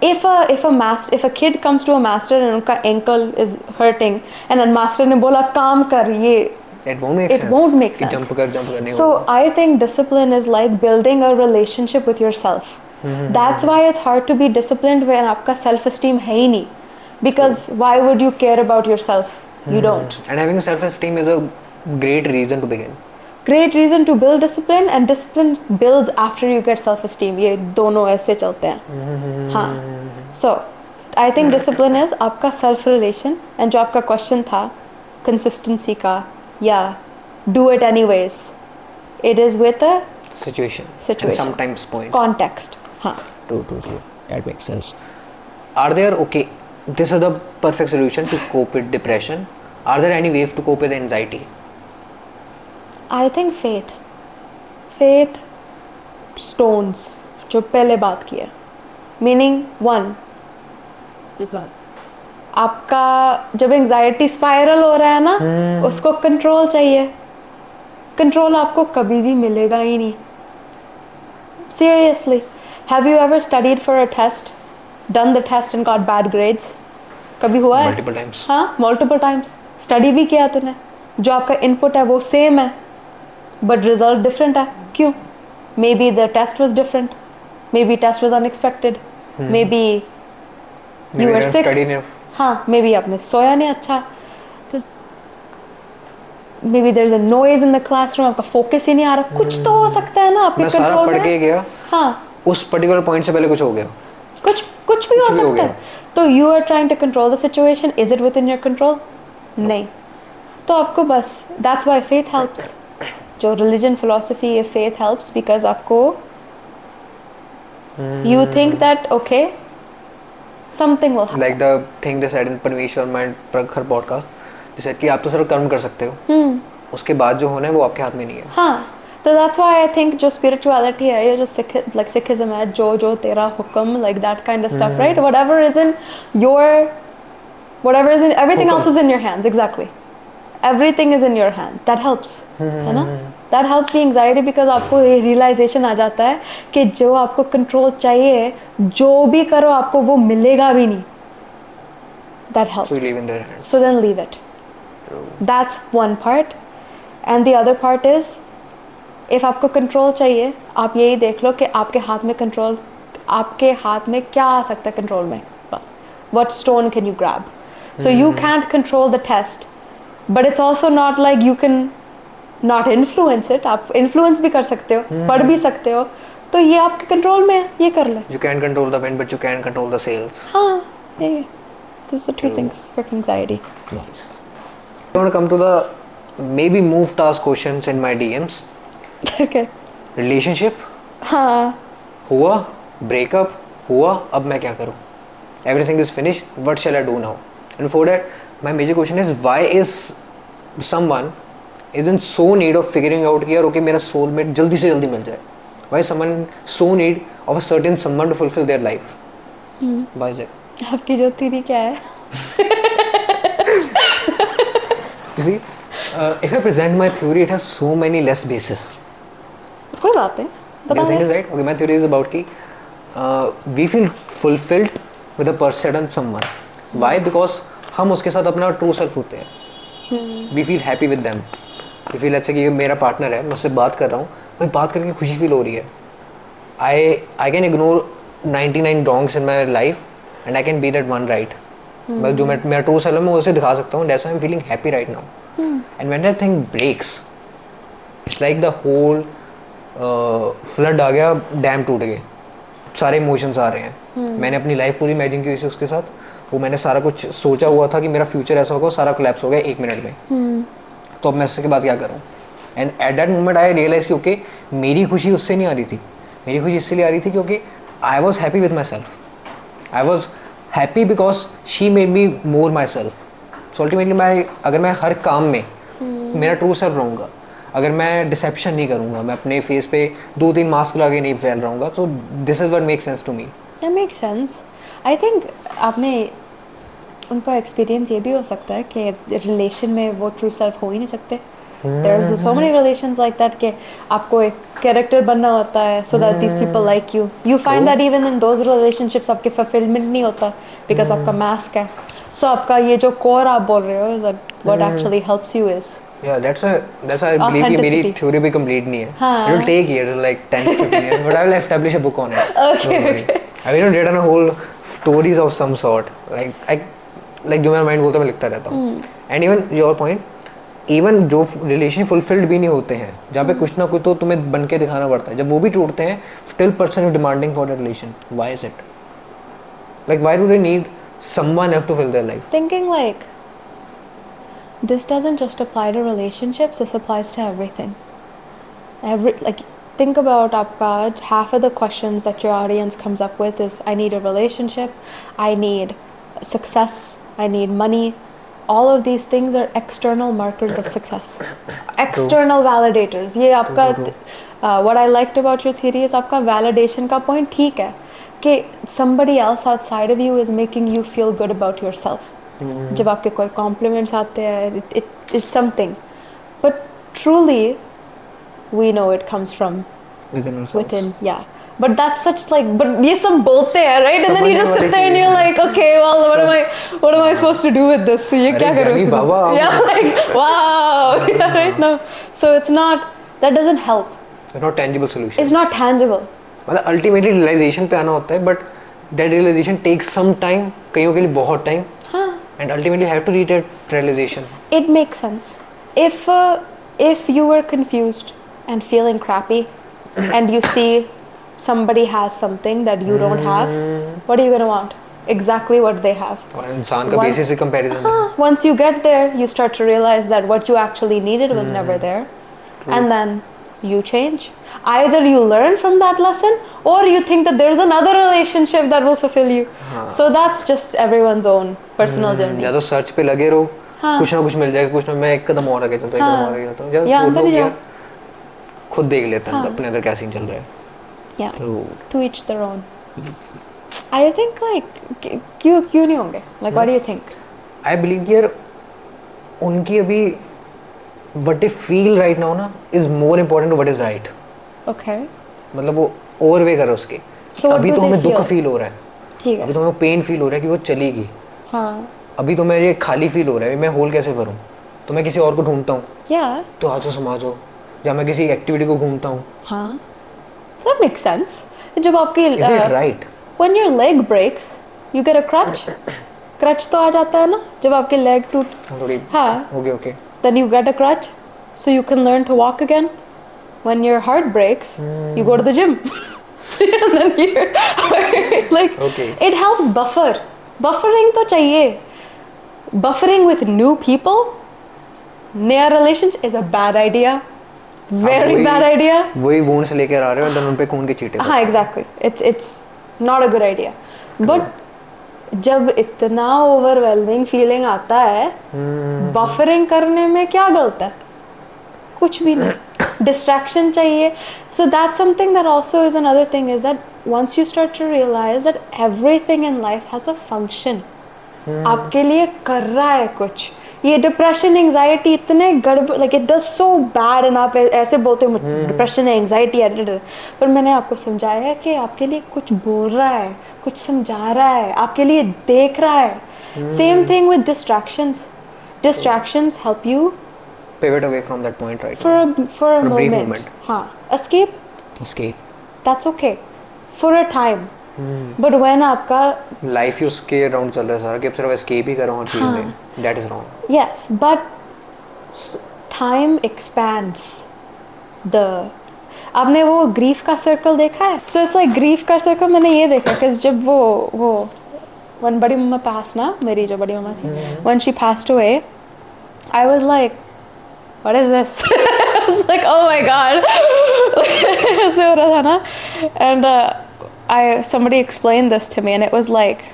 if a kid comes to a master and उनका ankle is hurting and a master ने बोला काम कर ये, it won't make sense. Jump कर So I think discipline is like building a relationship with yourself. That's why it's hard to be disciplined when आपका self esteem है ही नहीं. Because why would you care about yourself? You don't. And having self esteem is a great reason to begin. Great reason to build discipline, and discipline builds after you get self esteem. ये दोनों ऐसे चलते हैं. हाँ. So I think discipline is आपका self relation, and जो आपका question था consistency का, do it anyways. It is with a situation. And sometimes point. Context. हाँ. True. That makes sense. Are there this is the perfect solution to cope with depression. Are there any ways to cope with anxiety? I think faith stones जो पहले बात की है. Meaning one, आपका जब anxiety spiral हो रहा है ना, उसको कंट्रोल चाहिए. कंट्रोल आपको कभी भी मिलेगा ही नहीं. Seriously, have you ever studied for a test, done the test and got bad grades? कभी हुआ है? Multiple times. हाँ, multiple times. Study भी किया तूने, जो आपका input है वो same है, but result different है. क्यों? Maybe the test was different. Maybe test was unexpected. Maybe you were sick. हाँ, maybe आपने सोया नहीं अच्छा. Maybe there's a noise in the classroom, आपका focus ही नहीं आ रहा. कुछ तो हो सकता है ना आपके control में. मैं सारा पढ़ के गया. हाँ. उस particular point से पहले कुछ हो गया. कुछ भी हो सकता है. तो you are trying to control the situation. Is it within your control? नहीं. तो आपको बस that's why faith helps. जो religion philosophy है, faith helps because आपको you think that okay something will happen. Like the thing they said in Parmesh Sharma and Prakhar podcast, they said कि आप तो सिर्फ कर्म कर सकते हो. उसके बाद जो होना है वो आपके हाथ में नहीं है. हाँ. So that's why I think जो spirituality है, ये जो Sikhism है, जो तेरा हुक्म, like that kind of stuff, right? Whatever is in everything else is in your hands, exactly. everything is in your hand. That helps, है ना? That helps the anxiety because आपको realization आ जाता है कि जो आपको control चाहिए, जो भी करो आपको वो मिलेगा भी नहीं. That helps. So you leave in their hands. So then leave it. True. That's one part. And the other part is, if आपको control चाहिए, आप यही देख लो कि आपके हाथ में control, आपके हाथ में क्या आ सकता है control में, बस. What stone can you grab? So you can't control the test, but it's also not like you can not influence it. आप influence भी कर सकते हो, पढ़ भी सकते हो, तो ये आपके control में है, ये कर ले. You can't control the wind, but you can control the sails. हाँ, ये. These are two things for anxiety. Nice. I want to come to the maybe move task questions in my DMs. Okay. Relationship हाँ. हुआ, breakup हुआ, अब मैं क्या करूँ? Everything is finished. What shall I do now? And before that, my major question is, why is someone is in so need of figuring out कि यार okay मेरा soulmate जल्दी से जल्दी मिल जाए? Why is someone so need of a certain someone to fulfill their life? Why is it? आपकी जो theory क्या है? You see, if I present my theory, it has so many less bases. कोई बात नहीं. You think is right? Okay, my theory is about कि we feel fulfilled with a certain someone. Why? Because हम उसके साथ अपना true self होते हैं. We feel happy with them. We feel अच्छा कि मेरा पार्टनर है, मैं उससे बात कर रहा हूँ, मुझे बात करके खुशी फील हो रही है. I can ignore 99 wrongs in my life and I can be that one right. मतलब जो मेरा ट्रू सेल्फ है मैं उसे दिखा सकता हूँ. That's why I'm feeling happy right now. And when that thing breaks, it's like the whole flood आ गया, डैम टूट गए, सारे इमोशंस आ रहे हैं. मैंने अपनी लाइफ पूरी इमेजिन की थी उसके साथ, वो मैंने सारा कुछ सोचा हुआ था कि मेरा फ्यूचर ऐसा होगा, सारा कोलैप्स हो गया 1 मिनट में. तो अब मैं इसके बाद क्या करूँ? And at that moment I realise कि ओके मेरी खुशी उससे नहीं आ रही थी, मेरी खुशी इसलिए आ रही थी क्योंकि I was happy with my self. I was happy because she made me more my self. So ultimately अगर मैं हर काम में मेरा ट्रू सेल्फ रहूँगा, अगर मैं डिसेप्शन नहीं करूँगा, मैं अपने फेस पे 2-3 मास्क लगा के नहीं फैल रहूँगा, तो this is what makes sense to me. That makes sense. I think आपने उनका एक्सपीरियंस ये भी हो सकता है कि रिलेशन में वो ट्रू सेल्फ हो ही नहीं सकते. There are so many relations like that कि आपको एक कैरेक्टर बनना होता है so that these people like you. You find that even in those relationships आपके fulfillment नहीं होता because आपका mask है. So आपका ये जो core आप बोल रहे हो is that what actually helps you is. Yeah, that's why I believe कि मेरी theory भी complete नहीं है. It will take years, like 10-15 years, but I will establish a book on it. Okay. I will read on a whole stories of some sort. Like जो मेरा mind बोलता है मैं लिखता रहता हूँ. And even your point, even जो relation fulfilled भी नहीं होते हैं, जहाँ पे कुछ ना कुछ तो तुम्हें बन के दिखाना पड़ता है, जब वो भी टूटते हैं, still person is demanding for the relation. Why is it? Like why do they need someone else to fill their life? Thinking like this doesn't just apply to relationships, this applies to everything. Think about आपका half of the questions that your audience comes up with is I need a relationship, I need success, I need money. All of these things are external markers of success. External validators. ये आपका what I liked about your theory is आपका validation का point ठीक है कि somebody else outside of you is making you feel good about yourself. जब आपके कोई compliments आते हैं, it is something. But truly, we know it comes from within ourselves. Within, yeah. But that's such like, but ये सब बोलते हैं, right? And then you just sit there and you're like, okay, well, what am I supposed to do with this? So ये क्या करूँ इसके साथ? Yeah, like, wow, yeah, right now. So it's not, that doesn't help. It's not tangible solution. It's not tangible. मतलब ultimately realization पे आना होता है, but that realization takes some time, कईयों के लिए बहुत time. हाँ. And ultimately you have to reach that realization. It makes sense. If you were confused and feeling crappy, and you see somebody has something that you don't have, what are you gonna want? Exactly what they have. और इंसान का basis से comparison. Once you get there, you start to realize that what you actually needed was never there. True. And then you change. Either you learn from that lesson, or you think that there's another relationship that will fulfill you. So that's just everyone's own personal journey. या तो search पे लगे रहो, कुछ ना कुछ मिल जाएगा, कुछ ना मैं एक कदम और आगे चलता हूँ, एक कदम और आगे चलता हूँ, या तो लोग यार खुद देख लेते हैं अपने अंदर क्या सीन चल रहा है. Yeah. To each their own. I think like क्यों नहीं होंगे? Like what do you think? I believe यार उनकी अभी what they feel right now ना is more important to what is right. Okay. मतलब वो ओवरवे करो उसके. So what अभी do तो they हमें दुख feel? फील हो रहा है. ठीक है. अभी तो हमें पेन फील हो रहा है कि वो चलेगी. हाँ. अभी तो मेरे खाली फील हो रहा है, मैं होल कैसे भरूं? तो मैं किसी और को ढूंढता हूँ. Yeah. तो आजो समाजो. या मैं किसी एक्टिविटी को घूमता हूँ. हाँ. So that makes sense. जब आपकी Is it right? When your leg breaks, you get a crutch. Crutch तो आ जाता है ना जब आपकी leg टूट. थोड़ी. हाँ. Okay. Then you get a crutch, so you can learn to walk again. When your heart breaks, you go to the gym. And then you're like, Okay. it helps buffer. Buffering तो चाहिए. Buffering with new people, नया relationship is a bad idea. Very bad idea. वही wounds लेकर आ रहे हो, then उन पे खून के छींटे. हाँ, exactly. It's not a good idea. But जब इतना overwhelming feeling आता है, buffering करने में क्या गलत है? कुछ भी नहीं. Distraction चाहिए. So that's something that also is another thing, is that once you start to realize that everything in life has a function. आपके लिए कर रहा है कुछ. ये डिप्रेशन एंजाइटी इतने गड़बड़, like it does so bad, and आप ऐसे बोलते हो डिप्रेशन है, एंजाइटी है, पर मैंने आपको समझाया है कि आपके लिए कुछ बोल रहा है, कुछ समझा रहा है, आपके लिए देख रहा है. Same thing with distractions. Distractions help you pivot away from that point, right? for a brief moment. moment. हाँ, escape. That's okay for a time. But when आपका लाइफ ही उसके अराउंड चल रहा है सारा, कि अब सिर्फ एस्केप ही कर रहा हूँ चीज़ में. That is wrong. Yes, but time expands the. आपने वो grief का circle देखा है? So it's like grief का circle मैंने ये देखा, because जब वो when बड़ी मम्मा passed ना, मेरी जो बड़ी मम्मा थी, when she passed away, I was like, what is this? I was like, oh my god. ऐसे हो रहा था ना, and somebody explained this to me, and it was like,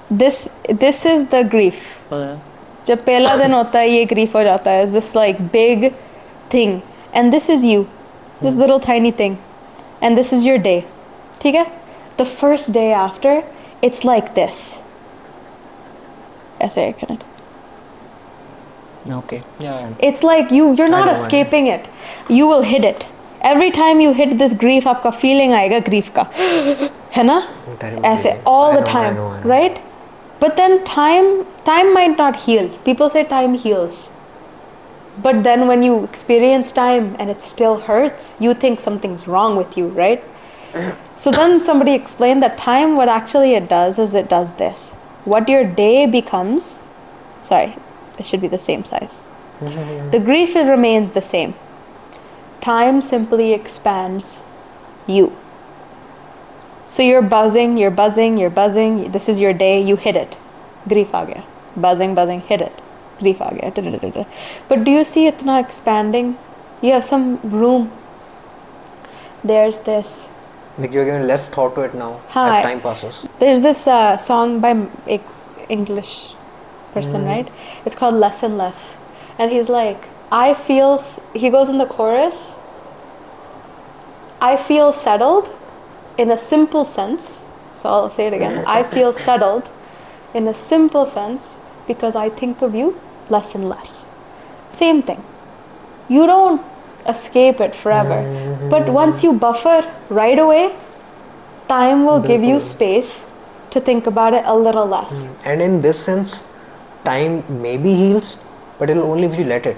this is the grief. जब पहला दिन होता है ये grief हो जाता है, is this like big thing, and this is you, this little tiny thing, and this is your day. ठीक है? The first day after, it's like this. ऐसे kind of. Okay. Yeah. It's like you're not escaping it. You will hit it. Every time you hit this grief, आपका feeling आएगा grief का, है ना? ऐसे all the time, right? But then time might not heal. People say time heals. But then when you experience time and it still hurts, you think something's wrong with you, right? So then somebody explained that time, what actually it does is it does this. What your day becomes, sorry, it should be the same size. The grief, it remains the same. Time simply expands you. So you're buzzing. This is your day. You hit it. Grief aa gaya. Buzzing, hit it. Grief aa gaya. But do you see it now expanding? You have some room. There's this. Like you're giving less thought to it now as time passes. There's this song by English person, right? It's called Less and Less. And he's like, he goes in the chorus, I feel settled in a simple sense. So I'll say it again. I feel settled in a simple sense because I think of you less and less. Same thing. You don't escape it forever. But once you buffer right away, time will give you space to think about it a little less. And in this sense, time maybe heals, but it'll only if you let it.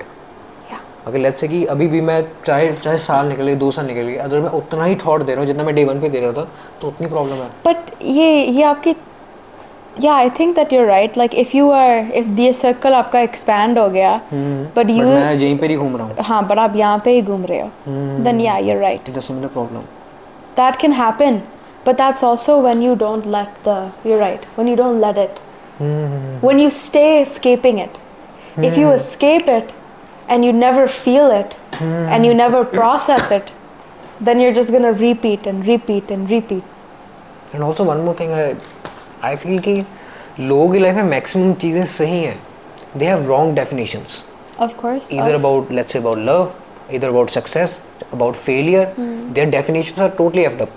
Yeah. अगर let's say कि अभी भी मैं चाहे साल निकल गए, 2 साल निकल गए, अगर मैं उतना ही थॉट दे रहा हूँ जितना मैं डे 1 पे दे रहा था, तो उतनी प्रॉब्लम है. But ये आपकी, yeah, I think that you're right. Like if the circle आपका expand हो गया, but मैं यहीं पे ही घूम रहा हूँ. हाँ, but आप यहाँ पे ही घूम रहे हो. Then yeah, you're right. It's a similar problem. That can happen, but that's also when you don't you're right, when you don't let it. When you stay escaping it. If you escape it and you never feel it and you never process it, then you're just gonna repeat and repeat and repeat. And also one more thing, I feel कि लोगों की life में maximum चीज़ें सही हैं. They have wrong definitions. Of course. Either about, let's say, about love, either about success, about failure. Their definitions are totally effed up.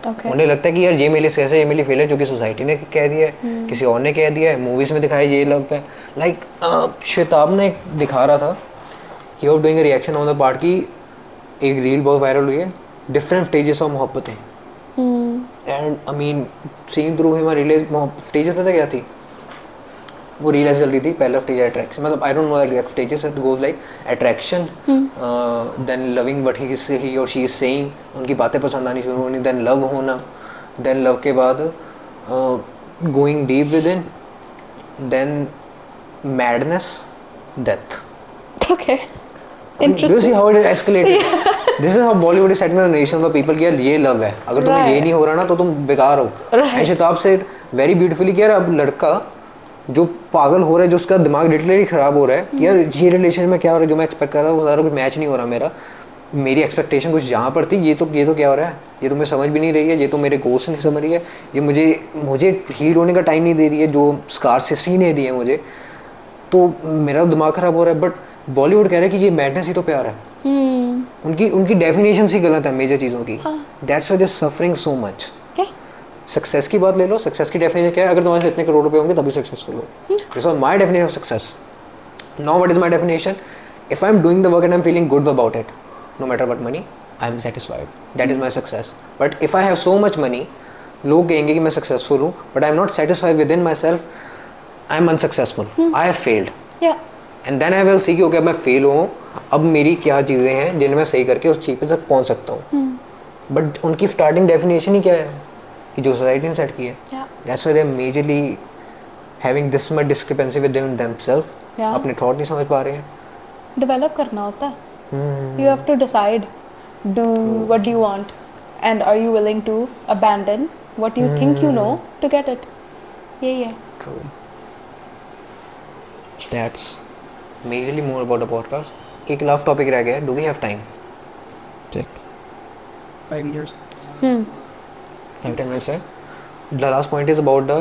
Okay. उन्हें लगता है कि यार ये मेरे लिए सक्सेस है, ये मेरे लिए फेलियर, जो कि सोसाइटी ने कह दिया है, किसी और ने कह दिया है, मूवीज में दिखाया ये लव है. लाइक श्वेताब ने दिखा रहा था he was doing a reaction on the part की एक रील बहुत वायरल हुई है, डिफरेंट स्टेजेस ऑफ मोहब्बत हैं. And I mean seeing through him I realise stages पता क्या थी, वो रील ऐसे चल रही थी. पहला स्टेज अट्रैक्शन, मतलब I don't know the exact stages, it goes like attraction, then loving what he और शी इज सेइंग, उनकी बातें पसंद आनी शुरू होनी, देन लव होना, देन लव के बाद going deep within, then madness, death. Okay. Do you see how it escalated? This is how Bollywood is setting the narrations of people कि यार ये लव है, अगर तुम्हें ये नहीं हो रहा ना तो तुम बेकार हो. And शताब said very beautifully कि यार अब लड़का जो पागल हो रहा है, जो उसका दिमाग लिटरली खराब हो रहा है कि यार ये रिलेशन में क्या हो रहा है, जो मैं एक्सपेक्ट कर रहा हूँ वो सारा कुछ मैच नहीं हो रहा मेरा, मेरी एक्सपेक्टेशन कुछ जहाँ पर थी, ये तो क्या हो रहा है, ये तो मुझे समझ भी नहीं रही है, ये तो मेरे गोल्स नहीं समझ रही है, ये मुझे हील होने का टाइम नहीं दे रही है जो स्कार से सीने दिए मुझे, तो मेरा दिमाग खराब हो रहा है. बट बॉलीवुड कह रहा है कि ये मैडनेस ही तो प्यार है. उनकी डेफिनेशन ही गलत है मेजर चीज़ों की. That's why they suffering so much. Success की बात ले लो, सक्सेस की डेफिनेशन क्या है, अगर तुम्हारे इतने करोड़ रुपए होंगे तभी सक्सेसफुल हो. This was my definition of success. Now what is my definition? If I am doing the work and I am feeling good about it, no matter what money, I am satisfied. That is my success. But if I have so much money, लोग कहेंगे कि मैं successful हूँ, but I am not satisfied within myself, I am unsuccessful, I have failed. And then I will see कि okay अब मैं fail हूँ, अब मेरी क्या चीज़ें हैं जिन्हें मैं सही करके उस चीज़ पे तक पहुँच सकता हूँ. बट उनकी स्टार्टिंग डेफिनेशन ही क्या है कि जो सोसाइटी ने सेट की है. That's why they are majorly having this much discrepancy with themselves. अपने थॉट नहीं समझ पा रहे हैं. डेवलप करना होता है. You have to decide, what do you want, and are you willing to abandon what you think you know to get it. यही है. True. That's majorly more about the podcast. एक लास्ट टॉपिक रह गया है. Do we have time? Check. 5 years. 5-10 minutes है. The last point is about the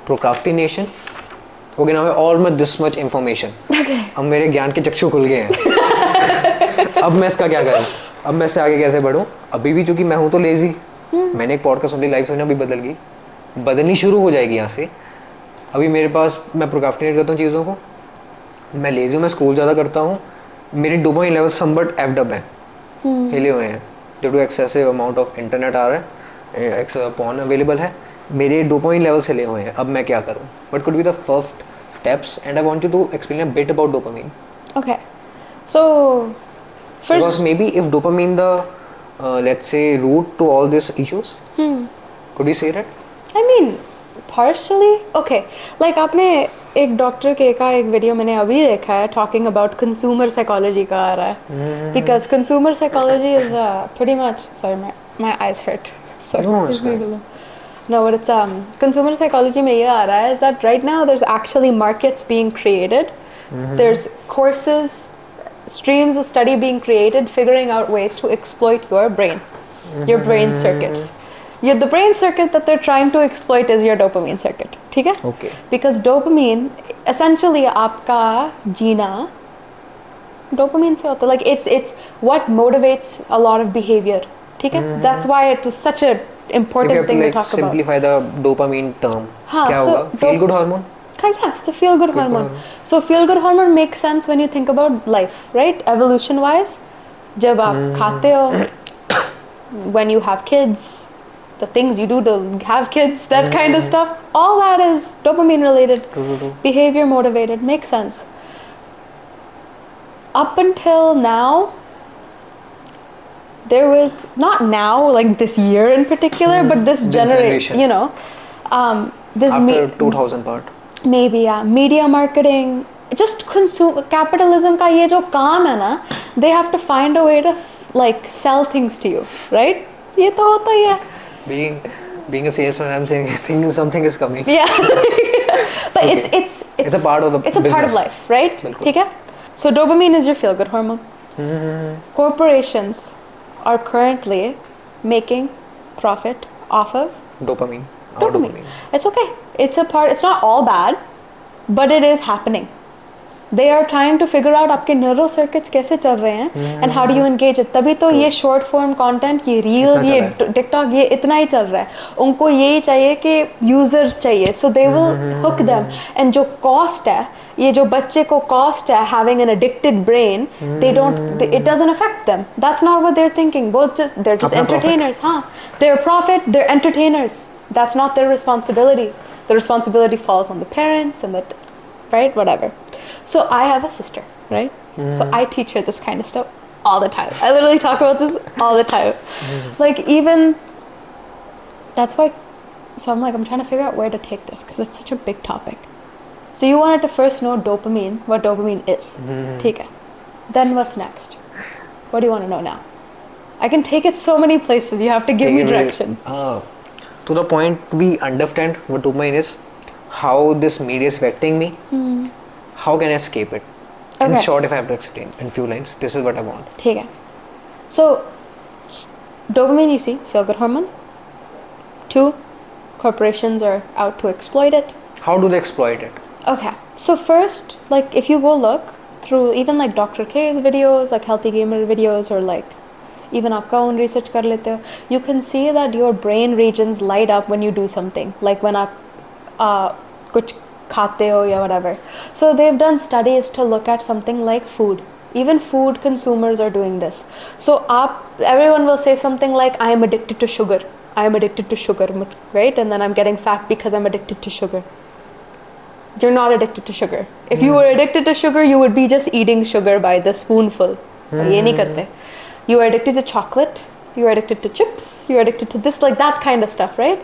procrastination. Okay, now I almost this much information. Okay. अब मेरे ज्ञान के चक्षु खुल गए हैं. अब मैं इसका क्या करूँ? अब मैं इससे आगे कैसे बढ़ूँ? अभी भी चूँकि मैं हूँ तो लेजी. मैंने एक पॉडकास्ट सुन ली, लाइफ सोचना भी बदल गई, बदलनी शुरू हो जाएगी यहाँ से. अभी मेरे पास, मैं प्रोक्रास्टिनेट करता हूँ चीज़ों को, मैं लेजी हूँ, मैं स्कूल ज़्यादा करता हूँ, मेरे dopamine level somewhat effed up हैं, हिले हुए हैं due to excessive amount of internet आ रहा है, एक्सेस पॉर्न अवेलेबल है, मेरे डोपामाइन लेवल्स हिले हुए हैं. अब मैं क्या करूँ? What could be the first steps, and I want you to explain a bit about dopamine. Okay. So first, because maybe if dopamine the let's say root to all these issues, could we say that? I mean partially. Okay, like आपने एक doctor के का एक video मैंने अभी देखा है talking about consumer psychology का आ रहा है, because consumer psychology is pretty much, sorry my eyes hurt, sorry. No, but it's consumer psychology में ये आ रहा है is that right now there's actually markets being created, there's courses, streams of study being created figuring out ways to exploit your brain, your brain circuits. The brain circuit that they're trying to exploit is your dopamine circuit. ठीक है? Okay. Because dopamine essentially आपका जीना dopamine से होता है. Like it's what motivates a lot of behavior. ठीक है? That's why it is such a important thing to talk about. Simplify the dopamine term. हाँ, क्या होगा? Feel good hormone? Yeah, it's a feel good hormone. So feel good hormone makes sense when you think about life, right? Evolution wise, जब आप खाते हो, when you have kids, the things you do to have kids, that kind of stuff, all that is dopamine related, behavior motivated, makes sense. Up until now, there was, not now, like this year in particular, but this generation, you know, this after 2000 part. Maybe, yeah. Media marketing, just capitalism का ये जो काम है ना, they have to find a way to like sell things to you, right? ये तो होता ही है. Being a salesman, I'm saying thinking something is coming. Yeah. But okay. it's a part of the it's a part of life, right? बिल्कुल. ठीक है? So dopamine is your feel good hormone. Corporations are currently making profit off of Dopamine. It's okay. It's a part. It's not all bad, but it is happening. they are trying to figure out आपके neural circuits कैसे चल रहे हैं and how do you engage it. तभी तो ये short form content, ये reels, ये TikTok, ये इतना ही चल रहा है. उनको यही चाहिए कि users चाहिए, so they will hook them. And जो cost है, ये जो बच्चे को cost है having an addicted brain, it doesn't affect them. That's not what they're thinking. They're just entertainers. They're profit, they're entertainers. That's not their responsibility. The responsibility falls on the parents and right, whatever. So I have a sister, right? So I teach her this kind of stuff all the time. I literally talk about this all the time. Like even, that's why, so I'm like, I'm trying to figure out where to take this because it's such a big topic. So you wanted to first know dopamine, what dopamine is. ठीक है. Then what's next? What do you want to know now? I can take it so many places. You have to give me direction. To the point we understand what dopamine is, how this media is affecting me. How can I escape it? In short, if I have to explain in few lines, this is what I want. ठीक है. So, dopamine, you see, feel-good hormone. 2, corporations are out to exploit it. How do they exploit it? Okay. So first, like if you go look through even like Dr. K's videos, like Healthy Gamer videos, or like even आपका own research कर लेते हो, you can see that your brain regions light up when you do something. Like when आप कुछ खाते हो या whatever. So they've done studies to look at something like food. Even food consumers are doing this. So everyone will say something like, I am addicted to sugar. I am addicted to sugar, right? And then I'm getting fat because I'm addicted to sugar. You're not addicted to sugar. If you were addicted to sugar, you would be just eating sugar by the spoonful. ये नहीं करते. You are addicted to chocolate. You are addicted to chips. You are addicted to this, like that kind of stuff, right?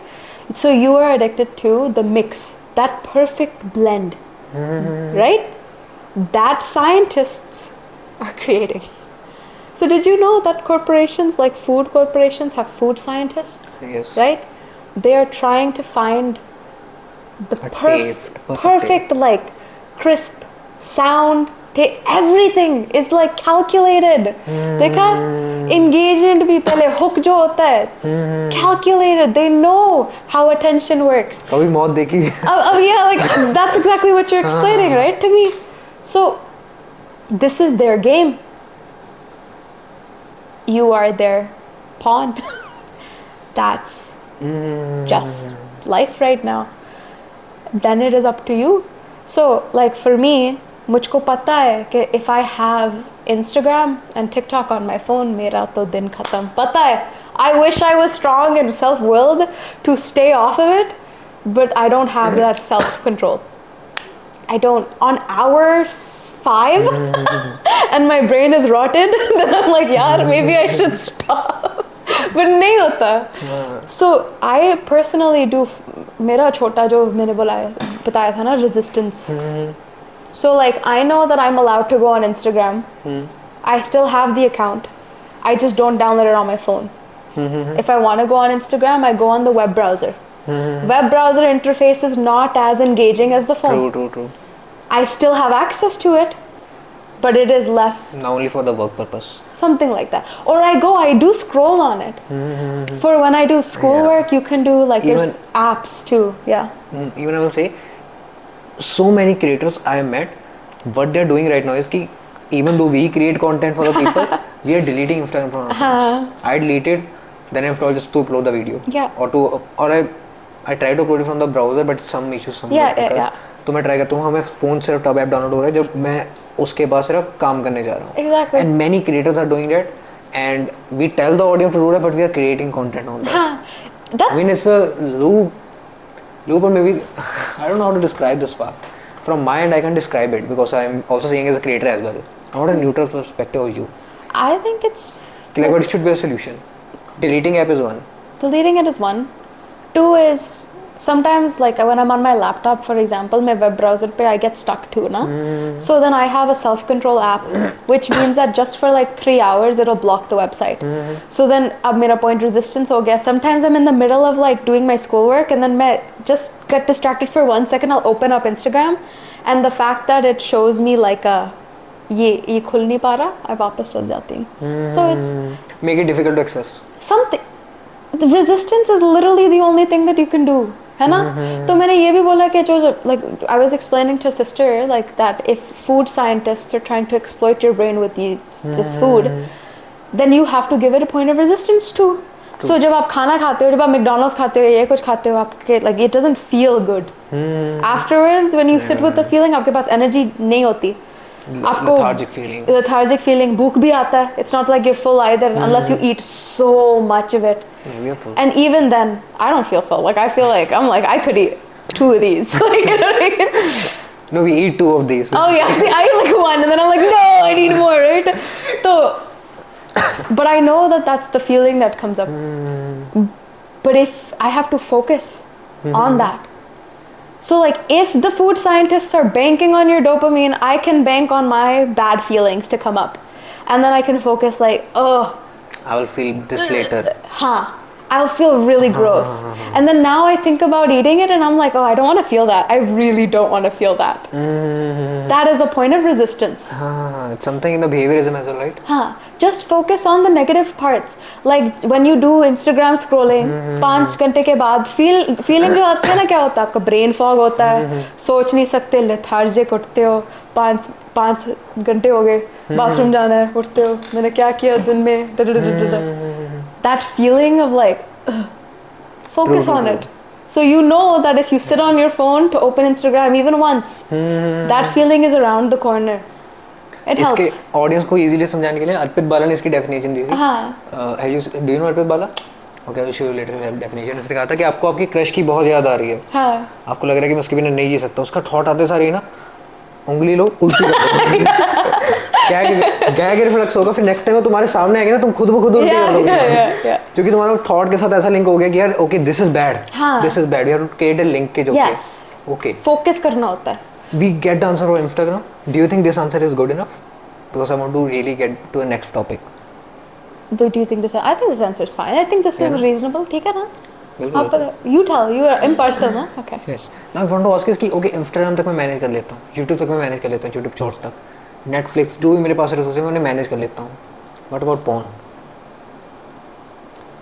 So you are addicted to the mix. That perfect blend, right? That scientists are creating. So did you know that corporations, like food corporations, have food scientists? Yes. Right? They are trying to find the perfect like crisp sound. Everything is like calculated. देखा? Engagement भी पहले hook जो होता है, it's calculated. They know how attention works. कभी मौत देखी? Yeah, like that's exactly what you're explaining, right, to me. So this is their game. You are their pawn. That's just life right now. Then it is up to you. So like for me, मुझको पता है कि if I have Instagram and TikTok on my phone, मेरा तो दिन खत्म. पता है. I wish I was strong and self-willed to stay off of it, but I don't have that self-control. I don't. On hour 5, and my brain is rotted, then I'm like, yaar, maybe I should stop. But नहीं होता. So I personally do. मेरा छोटा जो मैंने बताया था ना, resistance. So like I know that I'm allowed to go on Instagram. I still have the account. I just don't download it on my phone. If I want to go on Instagram, I go on the web browser. Web browser interface is not as engaging as the phone. True. I still have access to it, but it is less. Now only for the work purpose. Something like that. Or I do scroll on it. For when I do schoolwork, you can do like there's apps too. Yeah. Even I will say, so many creators I have met, what they are doing right now is कि even though we create content for the people, we are deleting Instagram from our phones. I deleted, then I have to just to upload the video. Yeah. Or I try to upload it from the browser, but some issues. Yeah. तो मैं try करता हूँ, हमें phone सिर्फ तब app download हो रहा है जब मैं उसके बाद सिर्फ काम करने जा रहा हूँ. Exactly. And many creators are doing that, and we tell the audience to do that, but we are creating content on that. I mean, it's a loop, or maybe I don't know how to describe this part. From my end, I can describe it because I'm also seeing as a creator as well. I want a neutral perspective of you. I think it's Like, what should be a solution? Deleting app is one. Deleting it is one. 2 is sometimes like when I'm on my laptop, for example, my web browser pe I get stuck too, na? So then I have a self-control app, which means that just for like 3 hours, it'll block the website. So then ab mera point resistance ho gaya. Sometimes I'm in the middle of like doing my schoolwork and then मैं just get distracted for 1 second, I'll open up Instagram, and the fact that it shows me like a ये खुल नहीं पा रहा, I वापस चल जाती हूँ. So it's make it difficult to access. something. The resistance is literally the only thing that you can do. है ना? तो मैंने ये भी बोला कि जो like I was explaining to sister like that if food scientists are trying to exploit your brain with this food, then you have to give it a point of resistance too. So जब आप खाना खाते हो, जब आप McDonald's खाते हो, ये कुछ खाते हो, आपके like it doesn't feel good. Afterwards, when you sit with the feeling, आपके पास energy नहीं होती. आपको lethargic feeling, भूख भी आता है. It's not like you're full either unless you eat so much of it. We are full. And even then, I don't feel full. Like I feel like I'm like I could eat 2 of these. Like, you know what I mean? No, we eat 2 of these. Oh yeah, see, I eat like 1, and then I'm like, no, I need more, right? So, but I know that that's the feeling that comes up. But if I have to focus on that, so like if the food scientists are banking on your dopamine, I can bank on my bad feelings to come up, and then I can focus like, oh, I will feel this later. I'll feel really gross. And then now I think about eating it and I'm like, oh, I don't want to feel that. I really don't want to feel that. That is a point of resistance. It's something in the behaviorism as well, right? Just focus on the negative parts. Like when you do Instagram scrolling, 5 घंटे के बाद feeling जो आती है ना, क्या होता है? आपका brain fog होता है, सोच नहीं सकते, lethargic उठते हो, 5 घंटे हो गए, बाथरूम जाना है, उठते हो, मैंने क्या किया दिन में, that feeling of like, focus on it. So you know that if you sit on your phone to open Instagram even once, that feeling is around the corner. It helps. इसके ऑडियंस को easily समझाने के लिए अर्पित बाला ने इसकी definition दी थी. Do you know Arpit Bala? Okay, I'll show you later definition. उसने कहा था कि आपको आपकी क्रश की बहुत याद आ रही है. आपको लग रहा है कि मैं उसके बिना नहीं जी सकता. उसका थॉट आते सारे ही ना, उंगली लो, उल्टी कर दो. गैग रिफ्लेक्स होगा, फिर नेक्स्ट टाइम तुम्हारे सामने आएगा ना, तुम खुद ब खुद उल्टी कर दोगे. क्योंकि तुम्हारा थॉट के साथ ऐसा लिंक हो गया कि यार okay this is bad, this is bad, you have to create a link के जो ओके फोकस करना होता है. We get the answer on Instagram. Do you think this answer is good enough? Because I want to really get to the next topic. Do you think this? I think this answer is fine. I think this is reasonable. ठीक है ना? You tell. You are impartial, ना? Okay. Yes. Now I want to ask is कि okay Instagram तक मैं manage कर लेता हूँ, YouTube तक मैं मैनेज कर लेता हूँ, YouTube Shorts तक, Netflix जो भी मेरे पास रिसोर्स है मैं उन्हें मैनेज कर लेता हूँ. What about porn?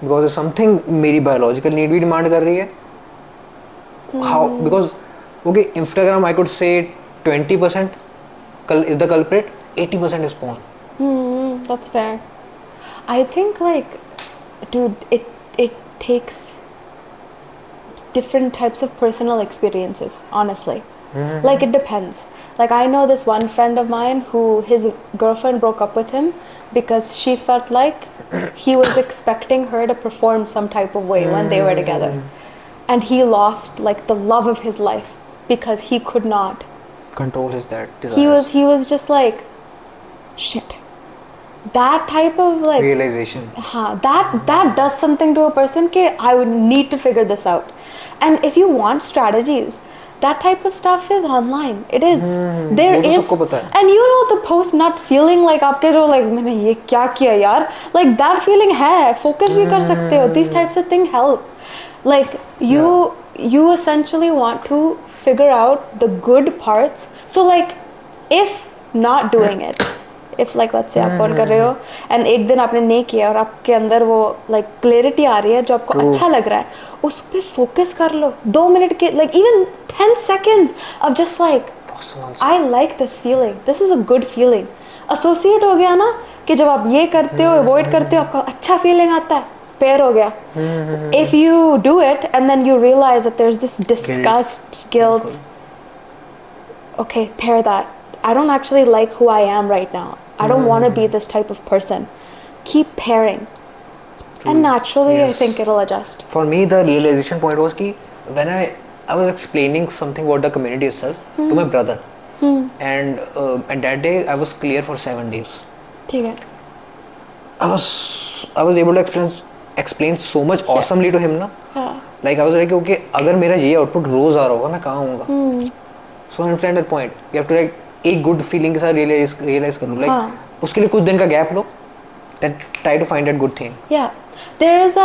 Because it's something मेरी biological need भी डिमांड कर रही है. How? Because okay, Instagram I could say 20% is the culprit, 80% is porn. That's fair. I think like, dude, it takes different types of personal experiences, honestly. Like it depends. Like I know this one friend of mine who his girlfriend broke up with him because she felt like he was expecting her to perform some type of way when they were together. And he lost like the love of his life because he could not control his desires. He was just like, shit. That type of like realization. That does something to a person कि I would need to figure this out. And if you want strategies, that type of stuff is online. It is. There is. And you know the post not feeling like आपके जो like मैंने ये क्या किया यार, like that feeling है. Focus भी कर सकते हो. These types of things help. Like you essentially want to figure out the good parts. So like if not doing it, if like let's say आप फोन कर रहे हो and एक दिन आपने नहीं किया और आपके अंदर वो like clarity आ रही है जो आपको अच्छा लग रहा है, उस पे focus कर लो 2 मिनट के, like even 10 seconds of just like I like this feeling, this is a good feeling. Associate हो गया ना कि जब आप ये करते हो, avoid करते हो, आपका अच्छा feeling आता है, pair हो गया. If you do it and then you realize that there's this disgust, guilt, okay, pair that. I don't actually like who I am right now. I don't want to be this type of person. Keep pairing. And naturally, I think it'll adjust. For me, the realization point was कि when I was explaining something about the community itself to my brother. And at that day, I was clear for 7 days. ठीक है. I was able to explain so much awesomely to him ना. Like I was like okay, अगर मेरा ये output रोज आ रहा होगा मैं कहाँ होऊंगा? So I understand that point. You have to like एक गुड फीलिंग के साथ रियलाइज कर लो, लाइक उसके लिए कुछ दिन का gap low, then try to find that good thing. Yeah, there is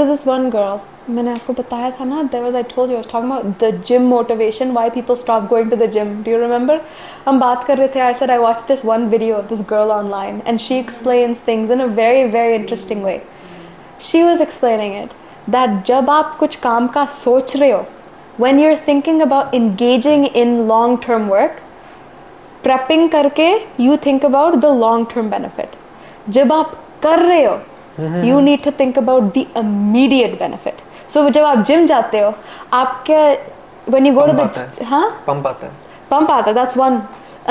this one girl, मैंने आपको बताया था ना, I told you I was talking about the gym motivation, why people stop going to the gym. Do you remember? हम बात कर रहे थे. I said I watched this one video of this girl online and she explains things in a very very interesting way. She was explaining it that जब आप कुछ काम का सोच रहे हो, when you're thinking about engaging in long term work, prepping करके you think about the long term benefit. जब आप कर रहे हो, you need to think about the immediate benefit. So जब आप जिम जाते हो, आपके when you go to the हाँ पंप आता है, पंप आता है, that's one.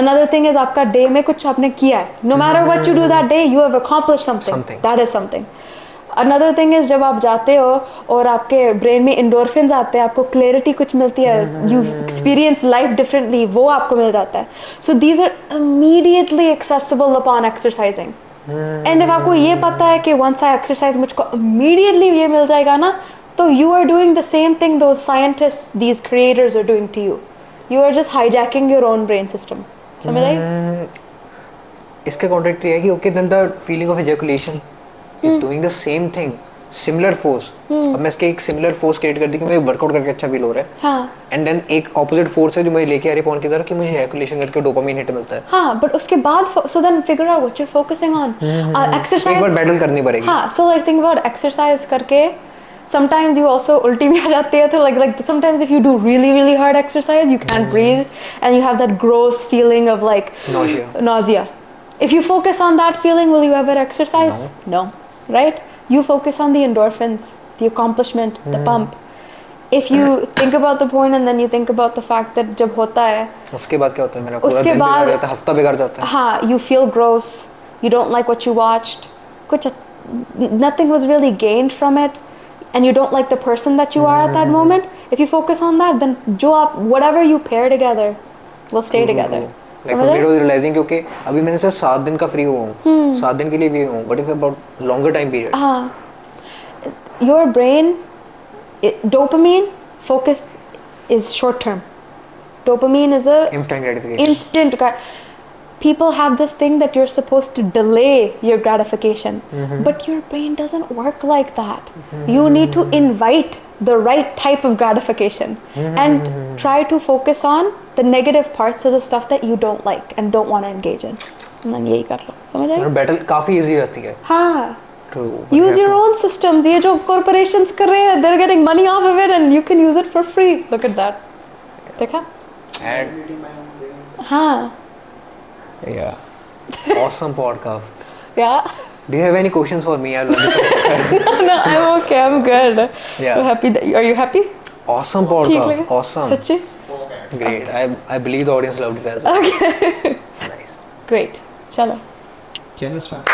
Another thing is आपका डे में कुछ आपने किया है. No matter what you do that day, you have accomplished something. That is something. Another thing is जब आप जाते हो और आपके ब्रेन में endorphins आते हैं, आपको clarity कुछ मिलती है, you experience life differently, वो आपको मिल जाता है. So these are immediately accessible upon exercising. And if आपको ये पता है कि once I exercise मुझको immediately ये मिल जाएगा ना, तो you are doing the same thing those scientists, these creators are doing to you. You are just hijacking your own brain system. समझ आई? इसके कॉन्ट्रैक्ट है कि okay then the feeling of ejaculation is doing the same thing, similar force. अब मैं इसके एक similar force create कर दी कि मुझे वर्कआउट करके अच्छा फील हो रहा है. हाँ. एंड देन एक ऑपोजिट फोर्स है जो मुझे लेके आ रही है पॉन की तरफ कि मुझे एजैकुलेशन करके डोपामाइन हिट मिलता है. हाँ, बट उसके बाद so then figure out what you are focusing on. Exercise एक बार बैटल करनी पड़ेगी. हाँ, so like think about exercise करके sometimes you also उल्टी भी आ जाती है, तो like sometimes if you do really hard exercise you can't breathe and you have that gross feeling of like nausea. If you focus on that feeling, will you ever exercise? No. Right? You focus on the endorphins, the accomplishment, the pump. If you think about the point and then you think about the fact that जब होता है उसके बाद क्या होता है, मेरा पूरा दिन बिगाड़ जाता है, हफ्ता बिगाड़ जाता है. हाँ, you feel gross, you don't like what you watched, कुछ nothing was really gained from it. And you don't like the person that you are at that moment, if you focus on that, then जो आप whatever you pair together will stay together. Like for me, realizing क्योंकि अभी मैंने सिर्फ 7 दिन का free हुआ हूँ, 7 दिन के लिए भी हूँ, but if about longer time period. हाँ, your brain, dopamine focus is short term. Dopamine is a instant gratification. Instant. People have this thing that you're supposed to delay your gratification, but your brain doesn't work like that. You need to invite the right type of gratification and try to focus on the negative parts of the stuff that you don't like and don't want to engage in. And then यही कर लो, समझ आए? Battle काफी easy होती है. हाँ. Use your own systems. ये जो corporations कर रहे हैं, they're getting money off of it and you can use it for free. Look at that. देखा? हाँ. Yeah. Awesome podcast. Yeah. Do you have any questions for me? I'll No, I'm okay. I'm good. Yeah. I'm happy. Are you happy? Awesome podcast. Awesome. Sachi? Great. I believe the audience loved it as well. Okay. Nice. Great. Chalo. Jealous fan.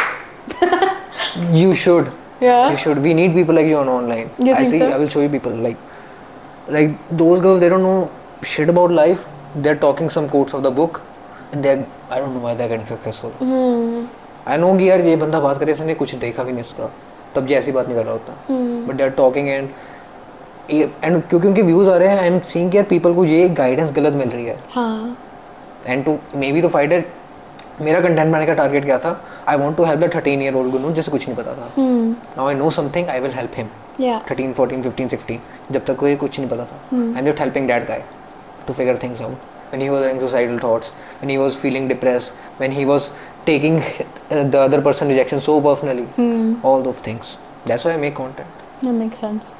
You should. Yeah. You should. We need people like you on online. You think so? I will show you people like those girls. They don't know shit about life. They're talking some quotes of the book. And I don't know why they're getting successful. I know कि यार ये बंदा बात करे, इसने कुछ देखा भी नहीं इसका, तब ये ऐसी बात नहीं कर रहा होता. But they are talking and क्योंकि उनके व्यूज आ रहे हैं, I am seeing कि यार people को ये गाइडेंस गलत मिल रही है. हाँ. And to maybe the fighter, मेरा कंटेंट बनाने का टारगेट क्या था? I want to help the 13-year-old Gunu जिसे कुछ नहीं पता था. Now I know something, I will help him. Yeah. 13, 14, 15, 16. जब तक कोई कुछ नहीं पता था. I'm just helping that guy to figure things out. When he was having suicidal thoughts, when he was feeling depressed, when he was taking the other person's rejection so personally, all those things. That's why I make content. That makes sense.